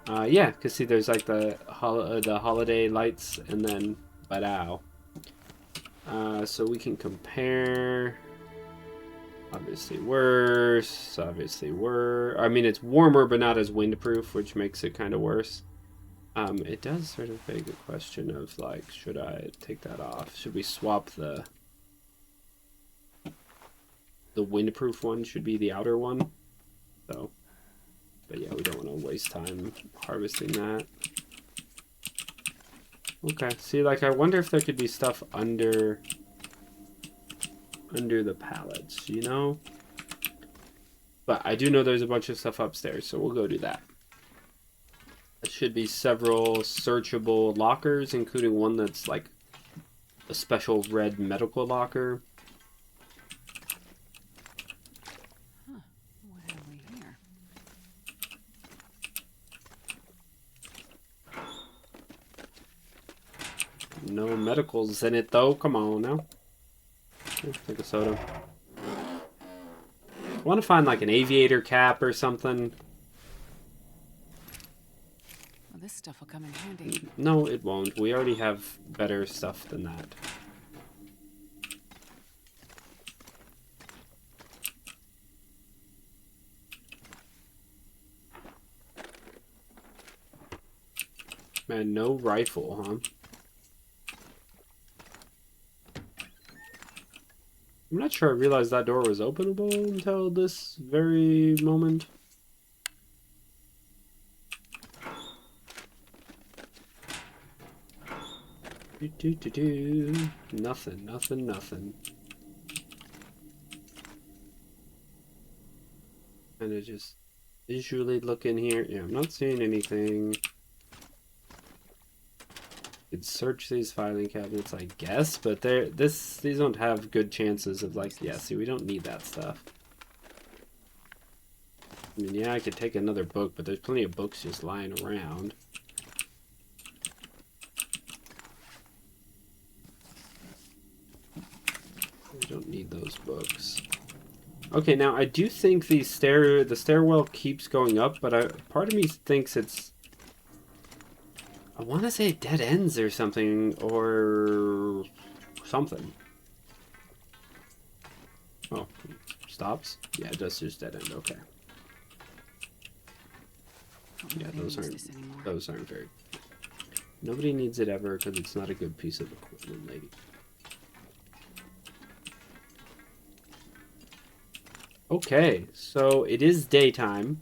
Yeah, because see, there's, like, the holiday lights, and then... Badao. So we can compare... Obviously worse, obviously worse. I mean, it's warmer, but not as windproof, which makes it kind of worse. It does sort of beg the question of, like, should I take that off? Should we swap the windproof one should be the outer one? So, but yeah, we don't want to waste time harvesting that. Okay, see, like, I wonder if there could be stuff under the pallets, you know? But I do know there's a bunch of stuff upstairs, so we'll go do that. There should be several searchable lockers, including one that's like a special red medical locker. Huh. What have we here? No medicals in it, though. Come on now. Let's take a soda. I want to find like an aviator cap or something. Well, this stuff will come in handy. No, it won't. We already have better stuff than that. Man, no rifle, huh? I'm not sure I realized that door was openable until this very moment. Nothing, nothing, nothing. Kind of just visually looking here. Yeah, I'm not seeing anything. Could search these filing cabinets, I guess, but these don't have good chances of, like, yeah, see, we don't need that stuff. I mean, yeah, I could take another book, but there's plenty of books just lying around. We don't need those books. Okay, now I do think the stairwell keeps going up, but part of me thinks it's... I want to say dead ends or something, or something. Oh, stops? Yeah, it does just dead end, okay. Yeah, those aren't very... Nobody needs it ever, because it's not a good piece of equipment, lady. Okay, so it is daytime.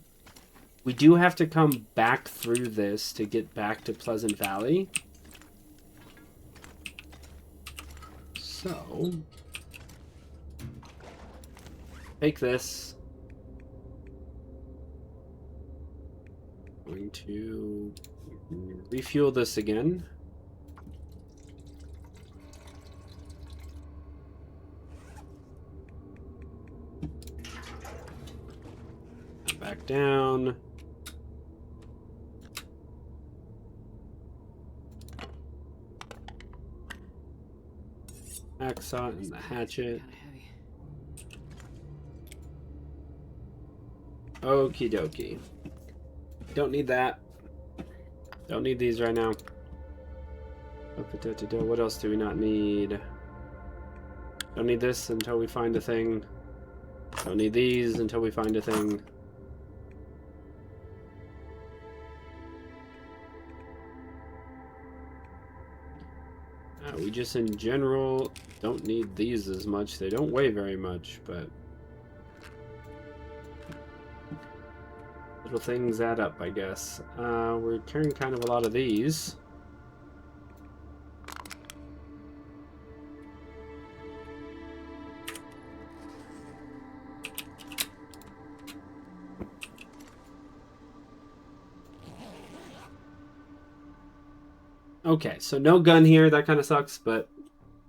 We do have to come back through this to get back to Pleasant Valley. So, take this. Going to refuel this again. Back down. Hacksaw and the hatchet. Okie dokie. Don't need that. Don't need these right now. What else do we not need? Don't need this until we find a thing. Don't need these until we find a thing. We just in general don't need these as much. They don't weigh very much, but little things add up, I guess. We're carrying kind of a lot of these. Okay, so no gun here. That kind of sucks, but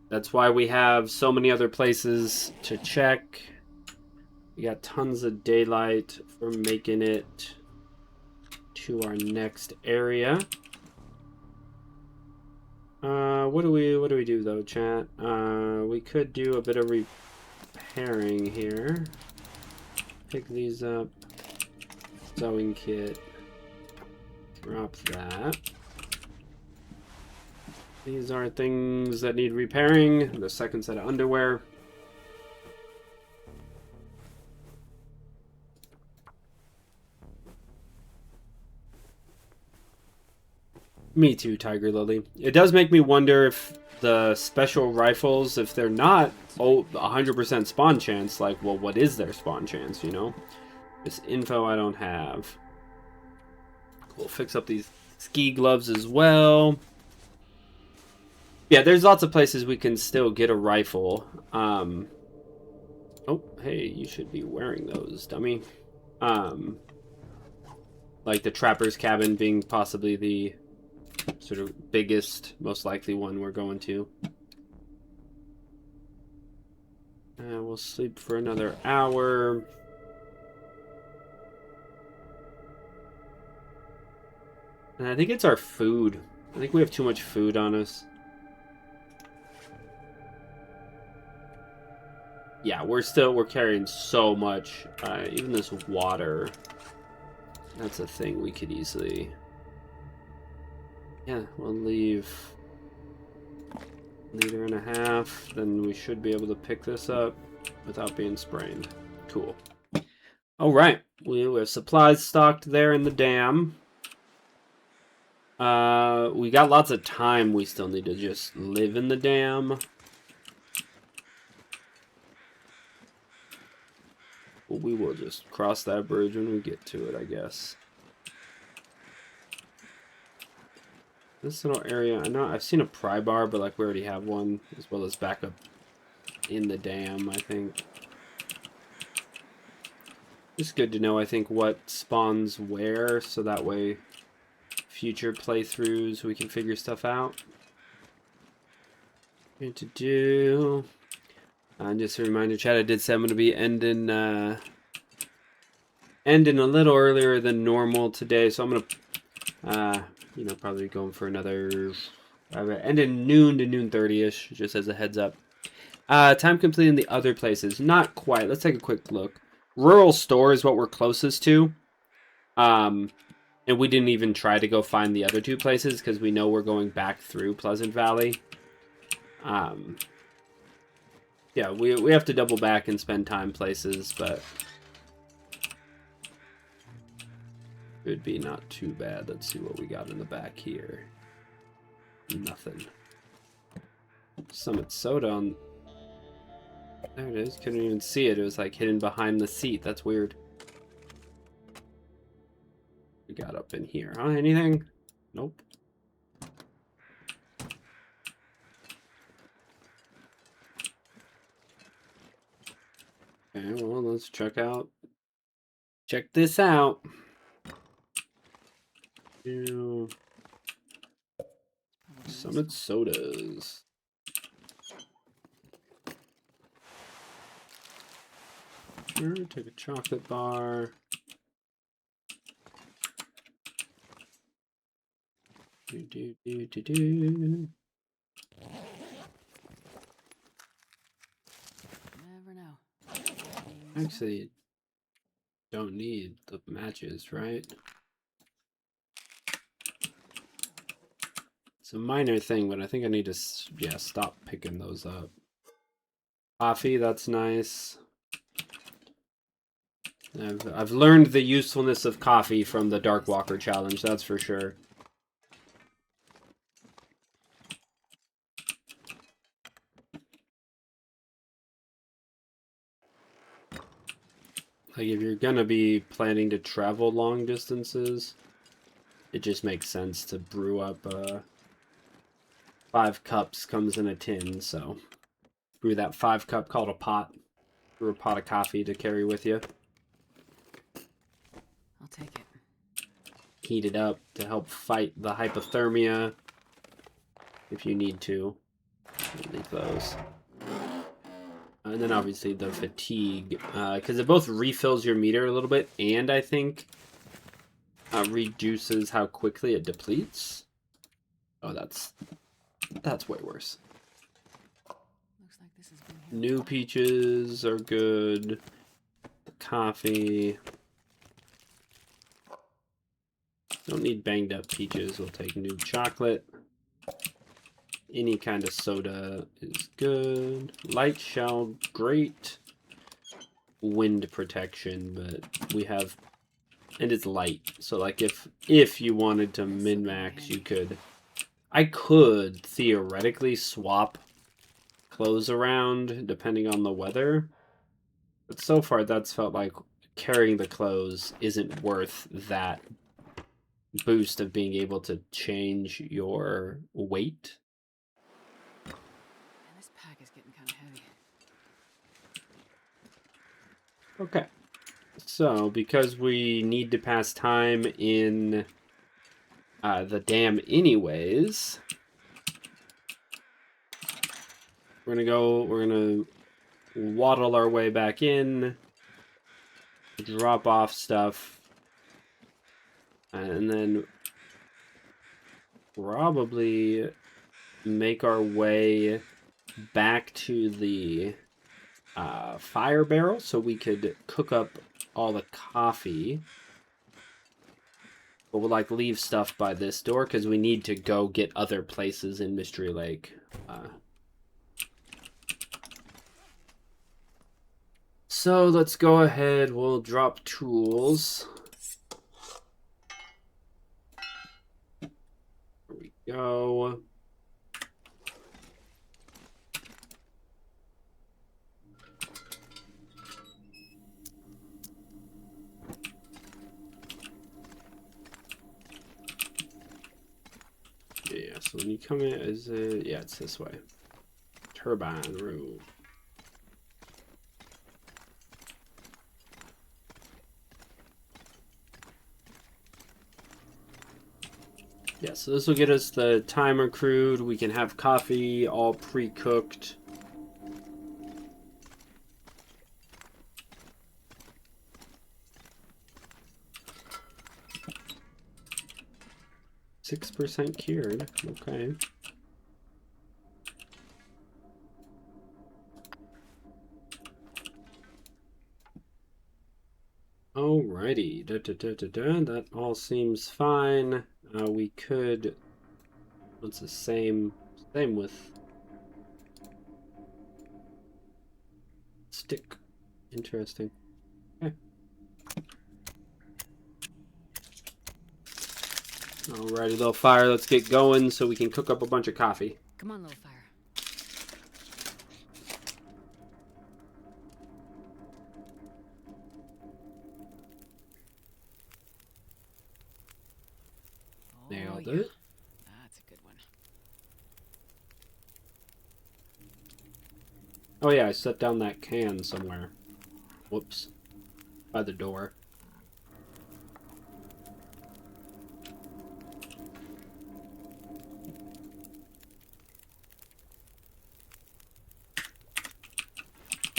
that's why we have so many other places to check. We got tons of daylight for making it to our next area. What do we do though, chat? We could do a bit of repairing here. Pick these up. Sewing kit. Drop that. These are things that need repairing. The second set of underwear. Me too, Tiger Lily. It does make me wonder if the special rifles, if they're not 100% spawn chance, like, well, what is their spawn chance, you know? This info I don't have. We'll fix up these ski gloves as well. Yeah, there's lots of places we can still get a rifle. Oh, hey, you should be wearing those, dummy. Like the trapper's cabin being possibly the sort of biggest, most likely one we're going to. We'll sleep for another hour. And I think it's our food. I think we have too much food on us. Yeah, we're carrying so much. Even this water, that's a thing we could easily... Yeah, we'll leave a liter and a half. Then we should be able to pick this up without being sprained. Cool. All right, we have supplies stocked there in the dam. We got lots of time. We still need to just live in the dam. Well, we will just cross that bridge when we get to it, I guess. This little area, I know I've seen a pry bar, but like we already have one, as well as backup in the dam, I think. It's good to know, I think, what spawns where, so that way future playthroughs we can figure stuff out. What to do. Just a reminder, chat, I did say I'm going to be ending a little earlier than normal today, so I'm going to, you know, probably going for another, ending noon to noon 30ish, just as a heads up. Time completing the other places, not quite. Let's take a quick look. Rural store is what we're closest to, and we didn't even try to go find the other two places because we know we're going back through Pleasant Valley. Yeah, we have to double back and spend time places, but it would be not too bad. Let's see what we got in the back here. Nothing. Summit Soda on... There it is. Couldn't even see it. It was like hidden behind the seat. That's weird. We got up in here, huh? Anything? Nope. Okay, well, let's check this out. Summit Sodas. Sure, take a chocolate bar. Do. Never know. Actually, don't need the matches, right? It's a minor thing, but I think I need to, yeah, stop picking those up. Coffee, that's nice. I've learned the usefulness of coffee from the Dark Walker challenge, that's for sure. Like, if you're gonna be planning to travel long distances, it just makes sense to brew up 5 cups, comes in a tin, so brew that 5 cup, called a pot. Brew a pot of coffee to carry with you. I'll take it. Heat it up to help fight the hypothermia. if you need to. Leave those. And then obviously the fatigue, because it both refills your meter a little bit, and I think reduces how quickly it depletes. Oh, that's way worse. Looks like this has been here. New peaches are good. Coffee. Don't need banged up peaches. We'll take new chocolate. Any kind of soda is good. Light shell, great. Wind protection, but we have, and it's light. So like if you wanted to min-max, you could. I could theoretically swap clothes around depending on the weather. But so far that's felt like carrying the clothes isn't worth that boost of being able to change your weight. And this pack is getting kind of heavy. Okay. So, because we need to pass time in the dam anyways, we're gonna waddle our way back in, drop off stuff, and then probably make our way back to the fire barrel so we could cook up all the coffee. But we'll like leave stuff by this door because we need to go get other places in Mystery Lake. So let's go ahead. We'll drop tools. There we go. Yeah, so when you come in, is it? Yeah, it's this way. Turbine room. Yeah, so this will get us the timer crude. We can have coffee all pre-cooked. %6 cured. Okay. Alrighty. That all seems fine. We could. What's the same with stick. Interesting. Okay. Alrighty, little fire. Let's get going so we can cook up a bunch of coffee. Come on, little fire. Nailed yeah. it. That's a good one. Oh yeah, I set down that can somewhere. Whoops. By the door.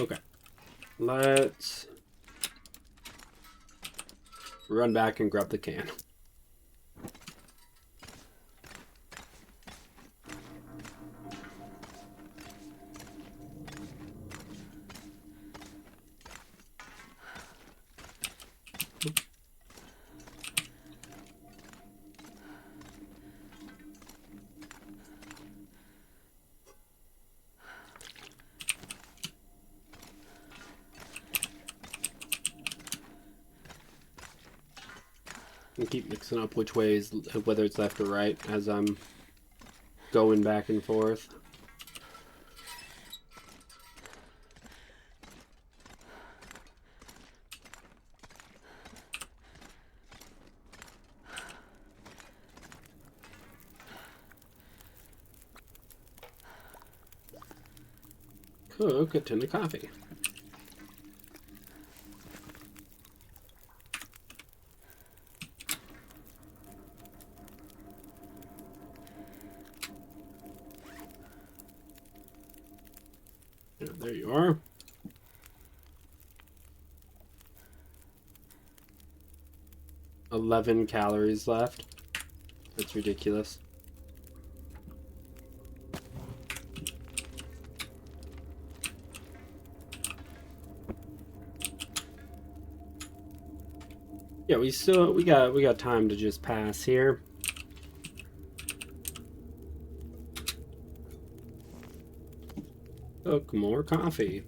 Okay. Let's run back and grab the can. And keep mixing up which ways, whether it's left or right, as I'm going back and forth. Cook a tin of coffee. there you are. $11 calories left. That's ridiculous. Yeah, we got time to just pass here. Cook more coffee.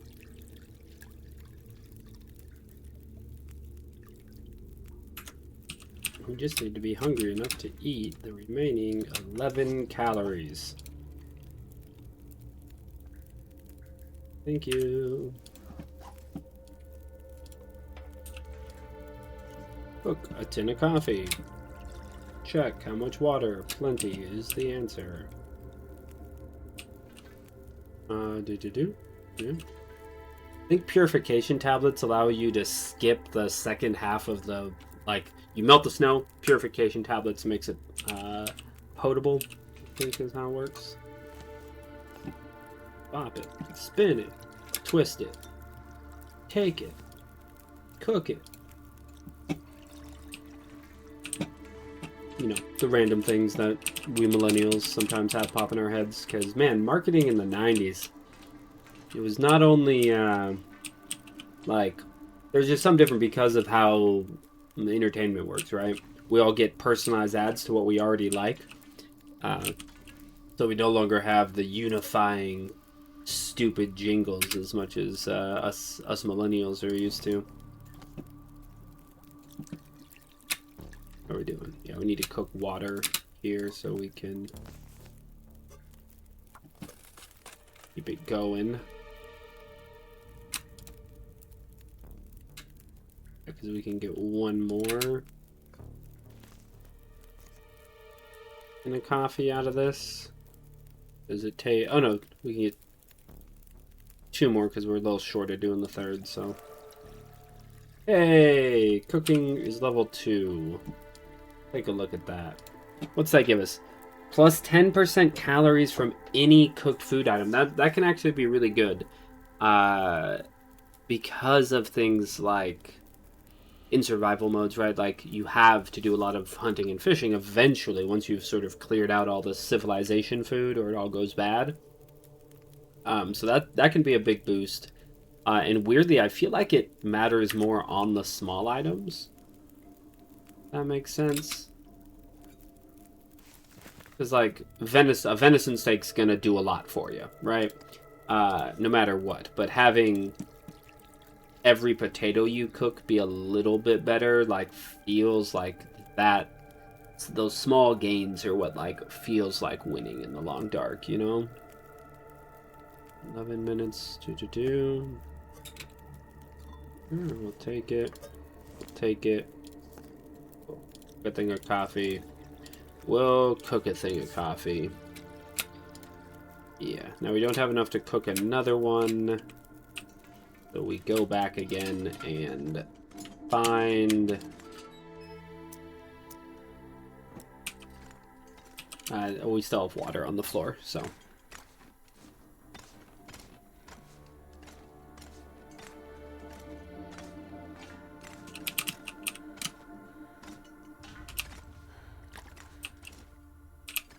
We just need to be hungry enough to eat the remaining 11 calories. Thank you. Cook a tin of coffee. Check how much water. Plenty is the answer. Yeah. I think purification tablets allow you to skip the second half of the, like, you melt the snow, purification tablets makes it potable, I think is how it works. Pop it, spin it, twist it, take it, cook it. You know, the random things that we millennials sometimes have pop in our heads. Because, man, marketing in the 90s, it was not only, like, there's just something different because of how the entertainment works, right? We all get personalized ads to what we already like. So we no longer have the unifying, stupid jingles as much as us millennials are used to. What are we doing? Yeah, we need to cook water here so we can keep it going. Because we can get one more in a coffee out of this. Does it take... Oh no, we can get 2 more because we're a little short of doing the 3rd, so... Hey! Cooking is level 2. Take a look at that. What's that give us? Plus 10% calories from any cooked food item. That can actually be really good. Because of things like in survival modes, right? Like, you have to do a lot of hunting and fishing eventually once you've sort of cleared out all the civilization food or it all goes bad. So that can be a big boost. And weirdly, I feel like it matters more on the small items. That makes sense. Because, like, a venison steak's gonna do a lot for you, right? No matter what. But having every potato you cook be a little bit better, like, feels like that. Those small gains are what, like, feels like winning in the long dark, you know? 11 minutes to. We'll take it. We'll take it. Good thing of coffee. We'll cook a thing of coffee. Yeah. Now we don't have enough to cook another one. So we go back again and find... we still have water on the floor, so...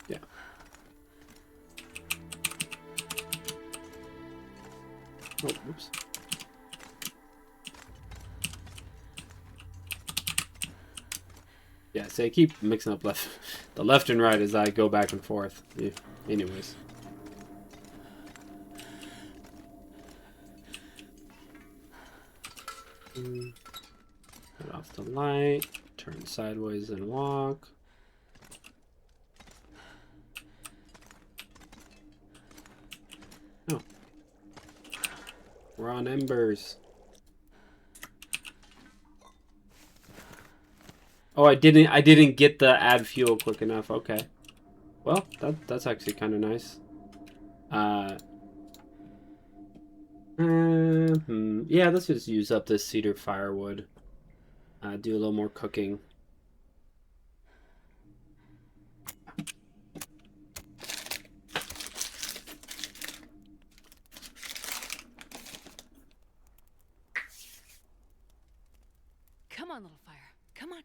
Yeah. Oh, oops. Yeah, so I keep mixing up the left and right as I go back and forth. Yeah. Anyways. Turn off the light. Turn sideways and walk. Oh. We're on embers. Oh, I didn't get the add fuel quick enough. Okay. Well, that's actually kind of nice. Yeah, let's just use up this cedar firewood. Do a little more cooking. on, little fire. Come on.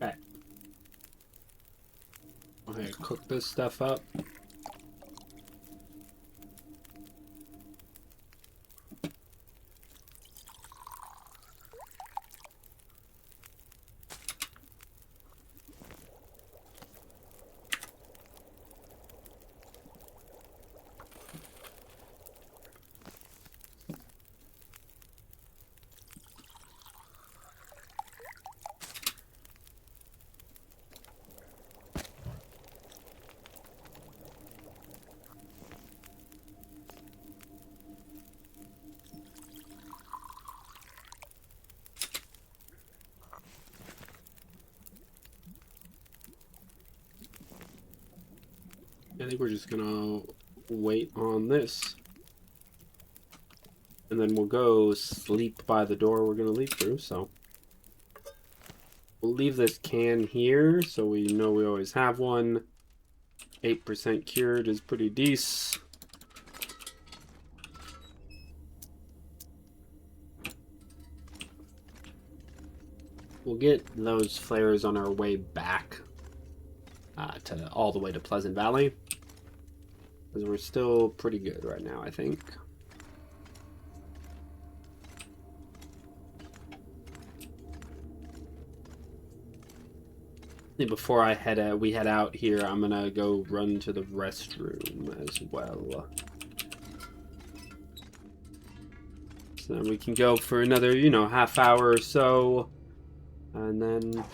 Okay. Okay, cook this stuff up. I think we're just gonna wait on this. And then we'll go sleep by the door we're gonna leave through, so. We'll leave this can here, so we know we always have one. 8% cured is pretty decent. We'll get those flares on our way back to all the way to Pleasant Valley. Because we're still pretty good right now, I think. Before we head out here, I'm gonna go run to the restroom as well. So then we can go for another, half hour or so. And then,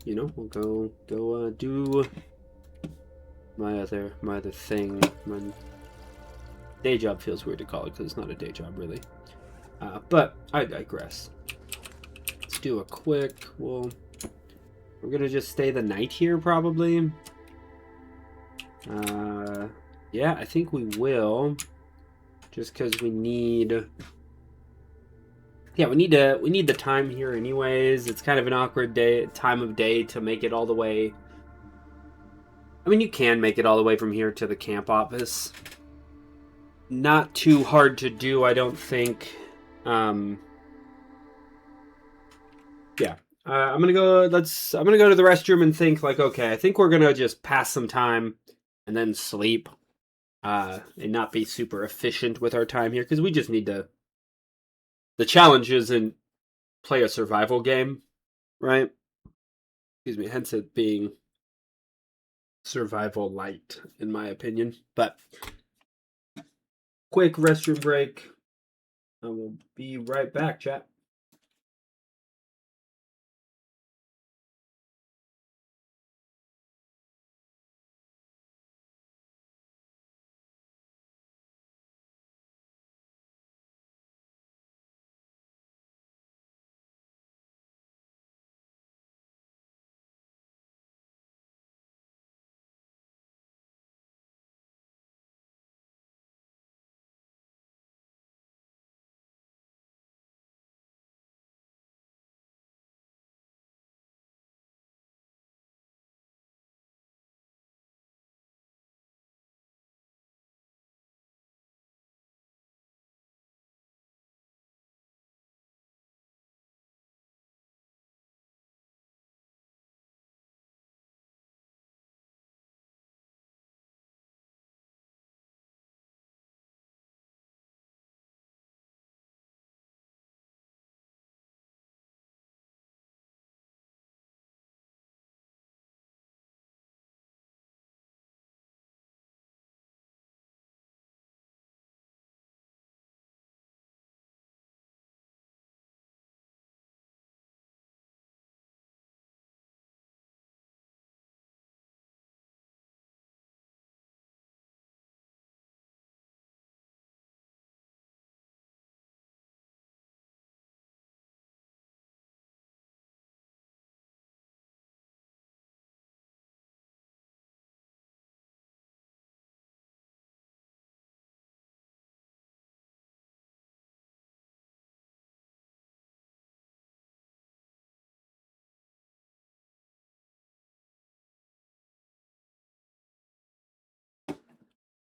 we'll go do my other thing. My day job feels weird to call it because it's not a day job really. But I digress. Let's do a quick. We're gonna just stay the night here probably. Yeah, I think we will. Just because we need. Yeah, we need the time here anyways. It's kind of an awkward time of day to make it all the way. I mean, you can make it all the way from here to the camp office. Not too hard to do, I don't think. Yeah. I'm gonna go to the restroom and think like, okay, I think we're gonna just pass some time and then sleep. And not be super efficient with our time here, because we just need to. The challenge isn't play a survival game, right? Excuse me, hence it being survival-lite, in my opinion. But quick restroom break. I will be right back, chat.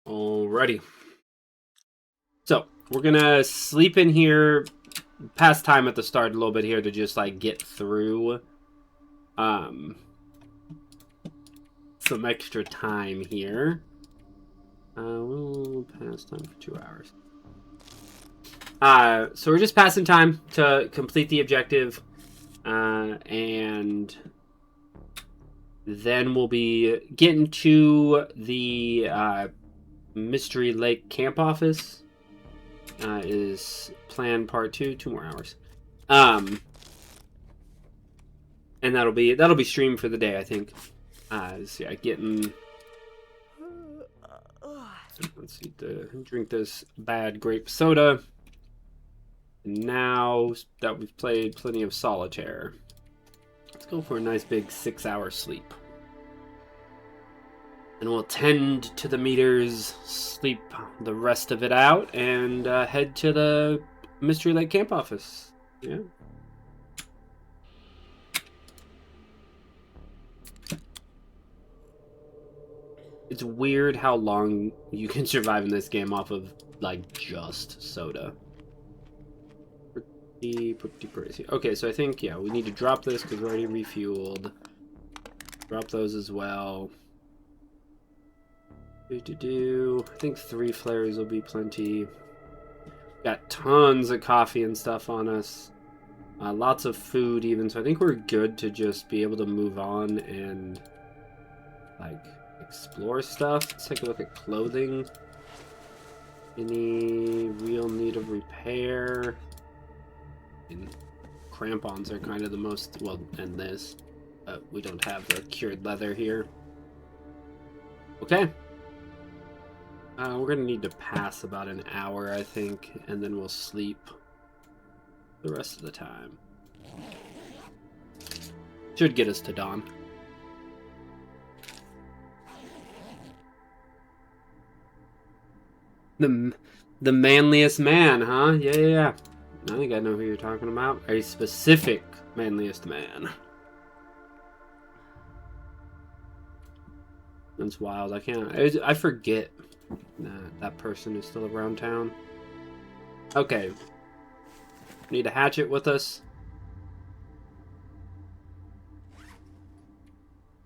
Alrighty. So, we're gonna sleep in here, pass time at the start a little bit here to just, like, get through, some extra time here. We'll pass time for 2 hours. So we're just passing time to complete the objective, and then we'll be getting to the Mystery Lake camp office. Is plan part 2, 2 more hours, and that'll be streamed for the day, I think. Yeah, getting. Let's see, drink this bad grape soda. And now that we've played plenty of solitaire, let's go for a nice big 6-hour sleep. And we'll tend to the meters, sleep the rest of it out, and head to the Mystery Lake camp office. Yeah. It's weird how long you can survive in this game off of, like, just soda. Pretty crazy. Okay, so I think, yeah, we need to drop this because we're already refueled. Drop those as well. I think 3 flares will be plenty. Got tons of coffee and stuff on us. Lots of food even, so I think we're good to just be able to move on and, like, explore stuff. Let's take a look at clothing. Any real need of repair? And crampons are kind of the most, well, and this. But we don't have the cured leather here. Okay. We're going to need to pass about an hour, I think, and then we'll sleep the rest of the time. Should get us to dawn. The manliest man, huh? Yeah. I think I know who you're talking about. A specific manliest man. That's wild. I forget that person is still around town. Okay. Need a hatchet with us.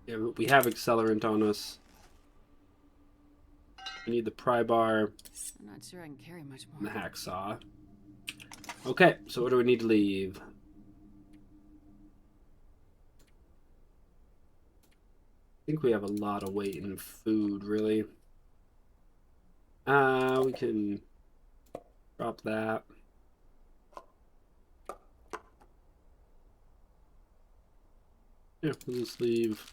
Yeah, we have accelerant on us. We need the pry bar. I'm not sure I can carry much more. And the hacksaw. Okay, so what do we need to leave? I think we have a lot of weight in food, really. We can drop that. Yeah, we'll just leave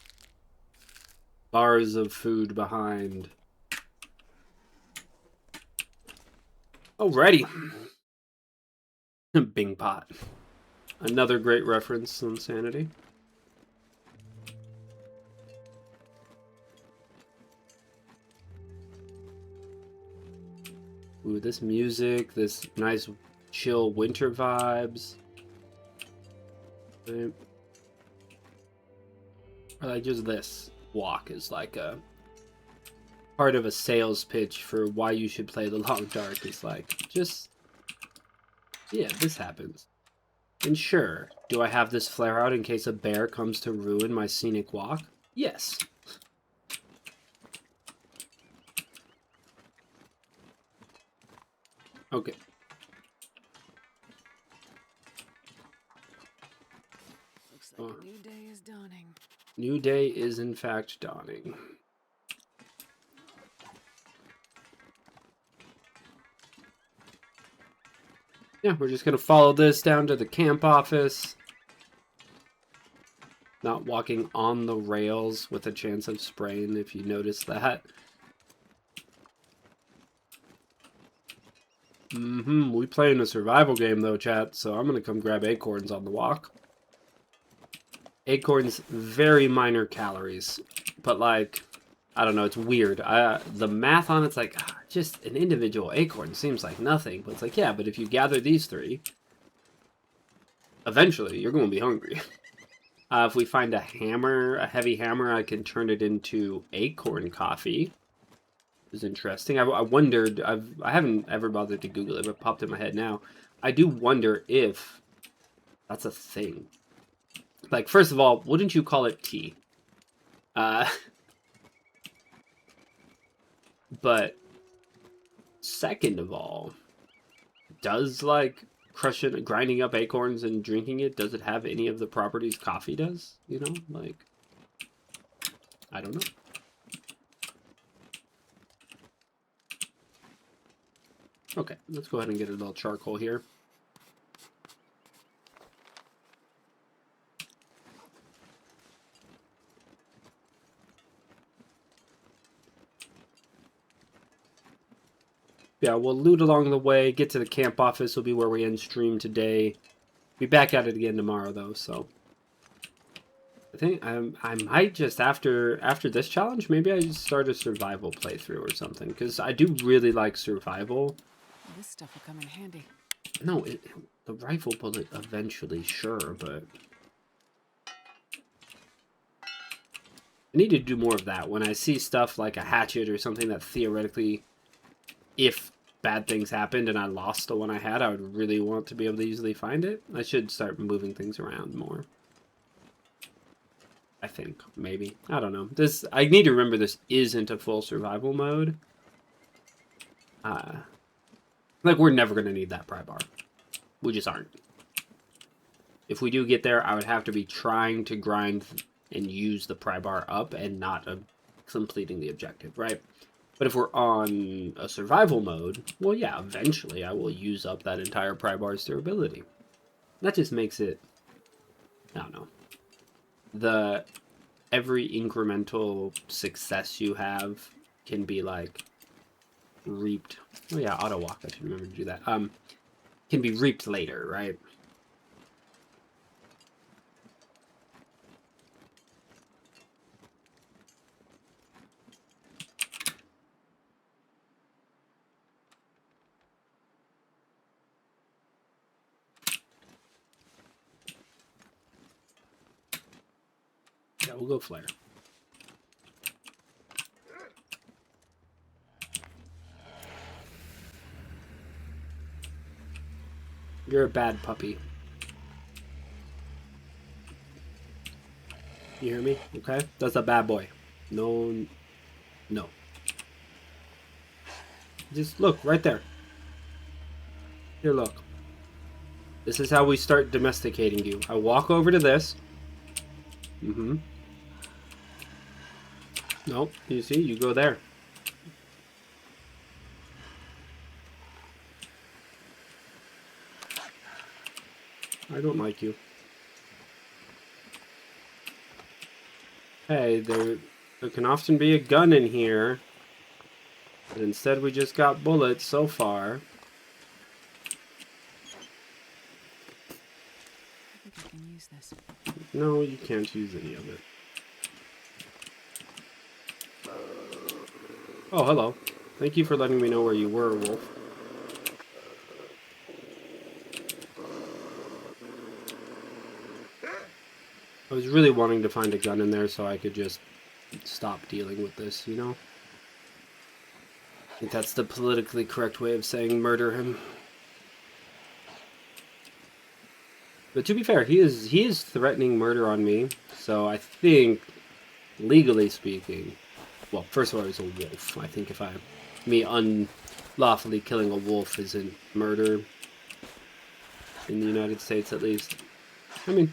bars of food behind. Alrighty. Bing pot. Another great reference on Sanity. Ooh, this music, this nice chill winter vibes. Right. Or like just this walk is like a part of a sales pitch for why you should play the Long Dark. It's like, just, yeah, this happens. And sure, do I have this flare out in case a bear comes to ruin my scenic walk? Yes. Okay. Looks like a new day is dawning. New day is in fact dawning. Yeah, we're just gonna follow this down to the camp office. Not walking on the rails with a chance of spraying, if you notice that. We playing a survival game though, chat, so I'm gonna come grab acorns on the walk. Acorns, very minor calories, but like, I don't know, it's weird. The math on it's like, just an individual acorn seems like nothing, but it's like, yeah, but if you gather these 3, eventually you're going to be hungry. If we find a hammer, a heavy hammer, I can turn it into acorn coffee. is interesting. I wondered. I haven't ever bothered to Google it, but it popped in my head now. I do wonder if that's a thing. Like, first of all, wouldn't you call it tea? Uh, but second of all, does like crushing, grinding up acorns and drinking it, does it have any of the properties coffee does? You know, like, I don't know. Okay, let's go ahead and get a little charcoal here. Yeah, we'll loot along the way, get to the camp office will be where we end stream today. Be back at it again tomorrow though, so I think I might just after this challenge, maybe I just start a survival playthrough or something, because I do really like survival. This stuff will come in handy. No, the rifle bullet eventually, sure, but I need to do more of that. When I see stuff like a hatchet or something that theoretically, if bad things happened and I lost the one I had, I would really want to be able to easily find it. I should start moving things around more. I think, maybe. I don't know. I need to remember this isn't a full survival mode. Like, we're never going to need that pry bar. We just aren't. If we do get there, I would have to be trying to grind and use the pry bar up and not completing the objective, right? But if we're on a survival mode, well, yeah, eventually I will use up that entire pry bar's durability. That just makes it, I don't know. Every incremental success you have can be, like, reaped. Oh, yeah, auto walk. I should remember to do that. Can be reaped later, right? Yeah, we'll go flare. You're a bad puppy. You hear me? Okay? That's a bad boy. No. No. Just look, right there. Here, look. This is how we start domesticating you. I walk over to this. Mm-hmm. Nope. You see? You go there. I don't like you. Hey, there can often be a gun in here. But instead we just got bullets so far. I think I can use this. No, you can't use any of it. Oh, hello. Thank you for letting me know where you were, Wolf. I was really wanting to find a gun in there so I could just stop dealing with this, you know? I think that's the politically correct way of saying murder him. But to be fair, he is threatening murder on me, so I think, legally speaking, well, first of all, he's a wolf. I think me unlawfully killing a wolf isn't murder in the United States, at least. I mean,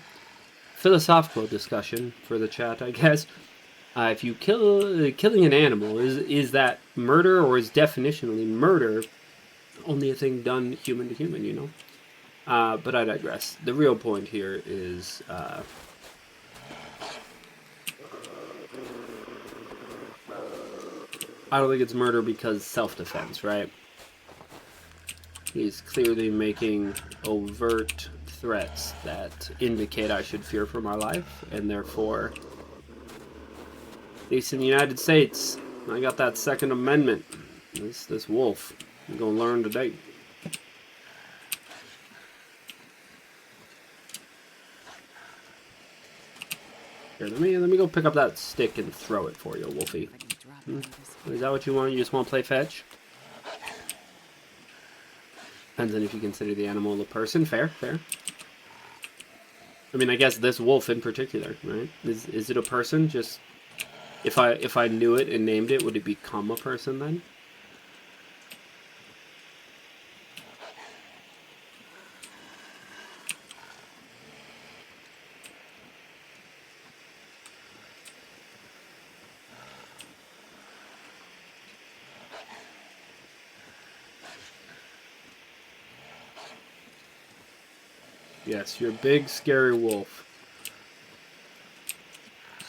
philosophical discussion for the chat, I guess. If you killing an animal, is that murder, or is definitionally murder only a thing done human to human, you know? But I digress. The real point here is I don't think it's murder because self-defense, right? He's clearly making overt threats that indicate I should fear for my life, and therefore, at least in the United States, I got that Second Amendment. This wolf, you're gonna learn today. Here, let me go pick up that stick and throw it for you, Wolfie. If I can drop Is that what you want? You just want to play fetch? Depends on if you consider the animal a person. Fair, fair. I mean, I guess this wolf in particular, right? Is it a person? Just if I knew it and named it, would it become a person then? Yes, you're a big, scary wolf.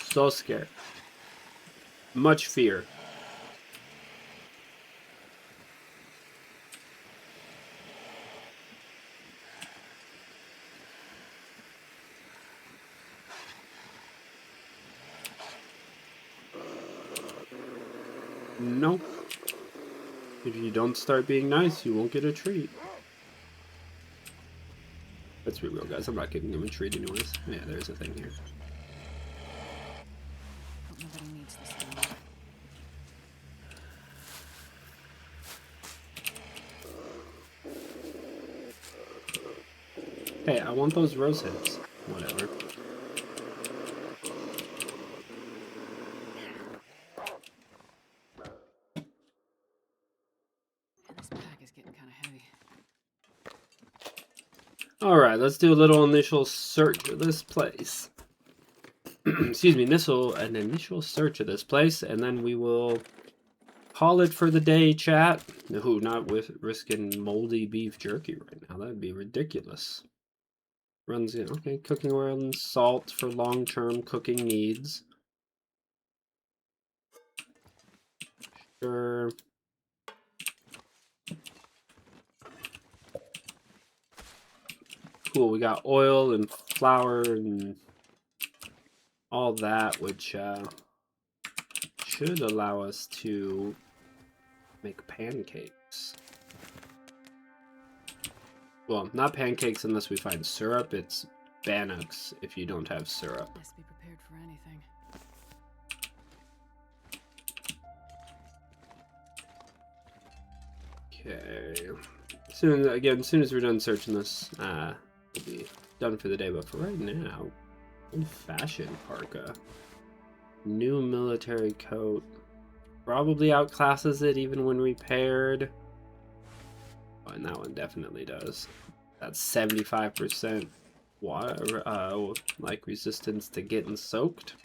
So scared. Much fear. No. If you don't start being nice, you won't get a treat. Let's be real, guys. I'm not giving him a treat anyways. Yeah, there's a thing here. Hope nobody needs this thing. Hey, I want those rose hips. Whatever. Man, this pack is getting kind of heavy. Alright, let's do a little initial search of this place. Excuse me, an initial search of this place, and then we will call it for the day, chat. No, not with risking moldy beef jerky right now. That'd be ridiculous. Runs in. Okay, cooking oil and salt for long-term cooking needs. Sure. Cool, we got oil and flour and all that, which should allow us to make pancakes. Well, not pancakes unless we find syrup. It's bannocks if you don't have syrup. Best be prepared for anything. Okay. As soon as we're done searching this, we'll be done for the day. But for right now, old-fashioned parka, new military coat, probably outclasses it even when repaired. Oh, and that one definitely does. That's 75% water, like resistance to getting soaked.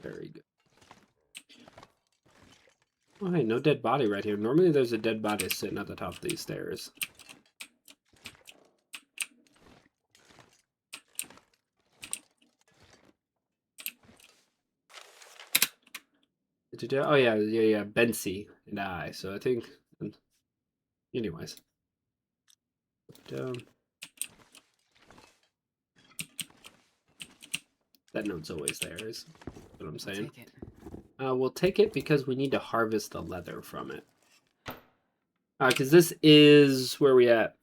Very good. Oh, hey, no dead body right here. Normally there's a dead body sitting at the top of these stairs. Oh, yeah. Bensi and I. So I think... Anyways. That note's always there, is what I'm saying. Take it. We'll take it because we need to harvest the leather from it. Because this is where we at.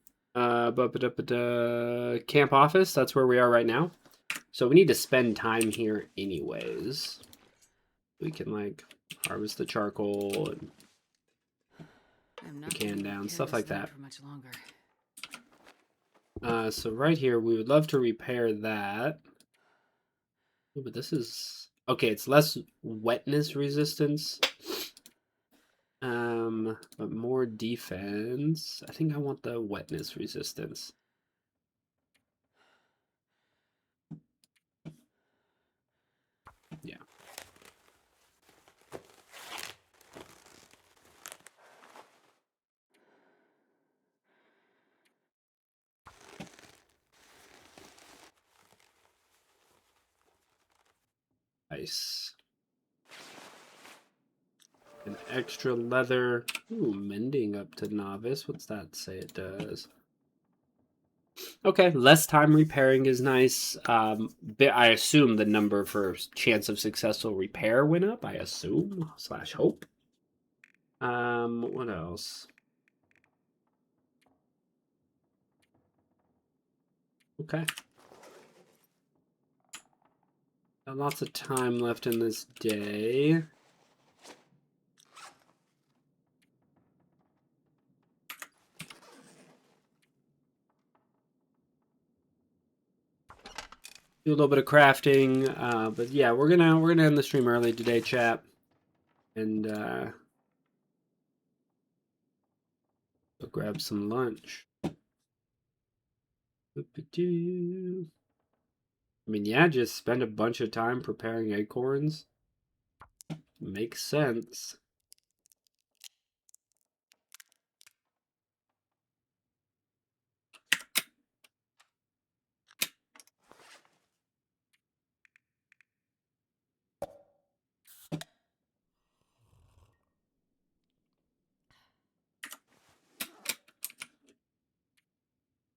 Camp office, that's where we are right now. So we need to spend time here anyways. We can, like, harvest the charcoal and the can down, stuff like that. For much longer. So right here, we would love to repair that. Ooh, but this is... Okay, it's less wetness resistance. But more defense. I think I want the wetness resistance. Yeah. Nice. An extra leather. Ooh, mending up to novice. What's that say it does? Okay, less time repairing is nice. I assume the number for chance of successful repair went up. I assume / hope. What else? Okay. Got lots of time left in this day. do a little bit of crafting. But yeah, we're gonna end the stream early today, chat, and go grab some lunch. I mean, yeah, just spend a bunch of time preparing acorns. Makes sense.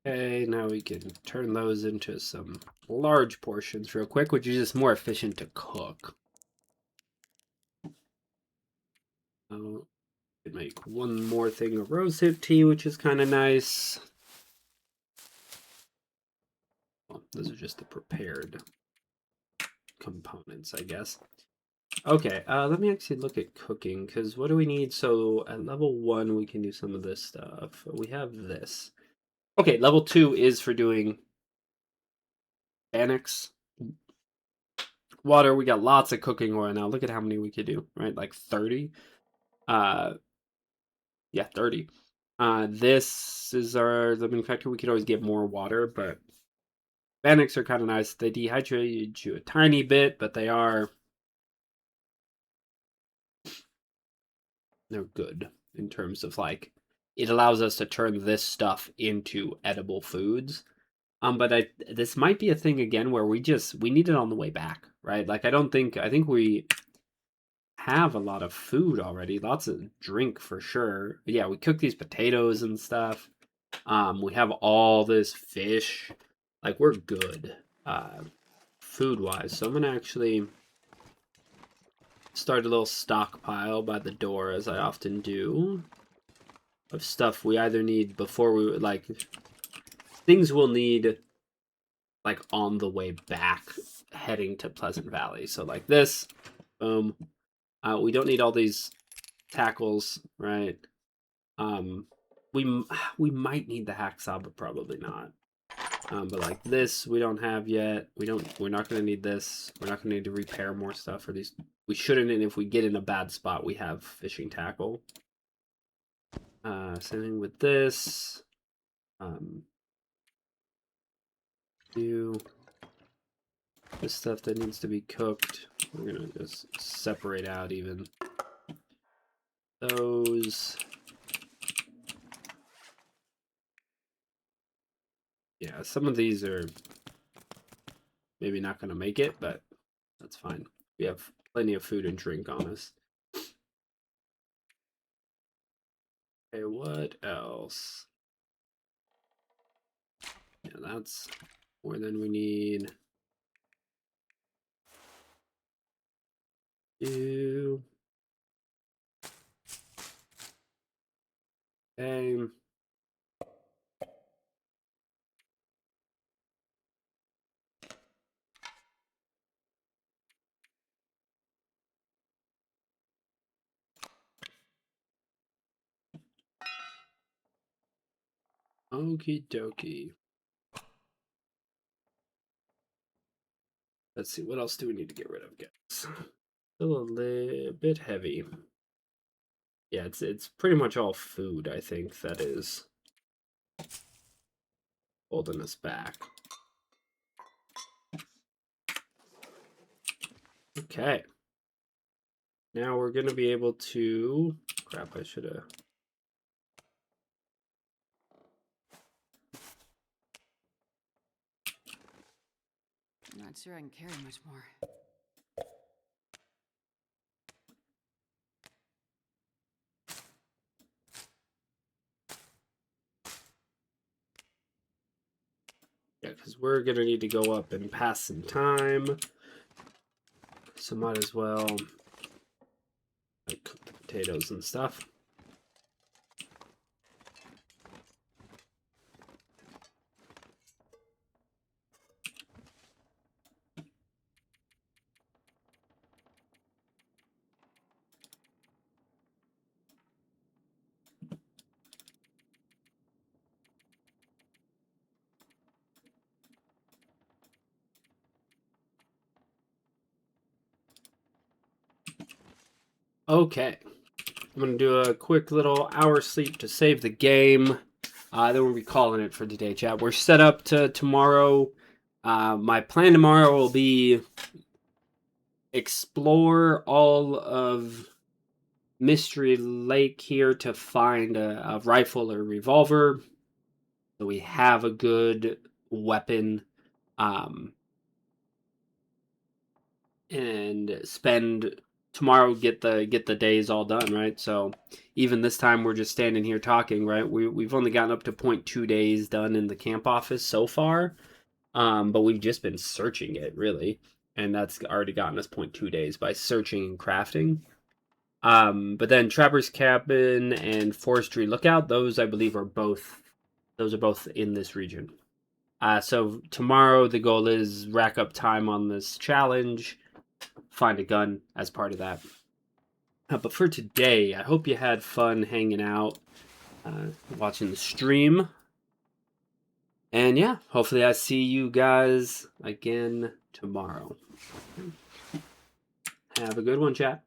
Okay, now we can turn those into some large portions real quick, which is just more efficient to cook. Could make one more thing of rosehip tea, which is kind of nice. Well, those are just the prepared components, I guess. Okay, let me actually look at cooking, because what do we need? So at level 1, we can do some of this stuff. We have this. Okay, level 2 is for doing annex water. We got lots of cooking oil now. Look at how many we could do, right? Like 30. Yeah, 30. This is our limiting factor. We could always get more water, but Banics are kind of nice. They dehydrate you a tiny bit, but they're good in terms of like it allows us to turn this stuff into edible foods. But this might be a thing again where we need it on the way back, right? Like I think we have a lot of food already, lots of drink for sure. But yeah, we cook these potatoes and stuff. We have all this fish. Like we're good, food wise. So I'm gonna actually start a little stockpile by the door, as I often do, of stuff we either need before we like things we'll need like on the way back heading to Pleasant Valley. So like this, boom. We don't need all these tackles, right? Um, we might need the hacksaw, but probably not. But like this, we don't have yet. We're not gonna need this. We're not gonna need to repair more stuff for these. We shouldn't, and if we get in a bad spot, we have fishing tackle. Same thing with this. Do this stuff that needs to be cooked. We're gonna just separate out even those. Yeah, some of these are maybe not gonna make it, but that's fine. We have plenty of food and drink on us. Okay, what else? Yeah, that's more than we need. Do. Okay. Okie dokie. Let's see, what else do we need to get rid of, guys? Still a little bit heavy. Yeah, it's pretty much all food, I think, that is holding us back. Okay. Now we're gonna be able to... Crap, I should have... I'm not sure I can carry much more. Yeah, because we're gonna need to go up and pass some time. So might as well like, cook the potatoes and stuff. Okay. I'm going to do a quick little hour sleep to save the game. Then we'll be calling it for today, chat. We're set up to tomorrow. My plan tomorrow will be explore all of Mystery Lake here to find a rifle or revolver. So we have a good weapon. And spend tomorrow get the days all done, right? So even this time we're just standing here talking, right? We've only gotten up to 0.2 days done in the camp office so far. But we've just been searching it really, and that's already gotten us 0.2 days by searching and crafting. But then Trapper's Cabin and Forestry Lookout, those I believe are both in this region. So tomorrow the goal is rack up time on this challenge, find a gun as part of that. But for today, I hope you had fun hanging out, watching the stream. And yeah, hopefully I see you guys again tomorrow. Have a good one, chat.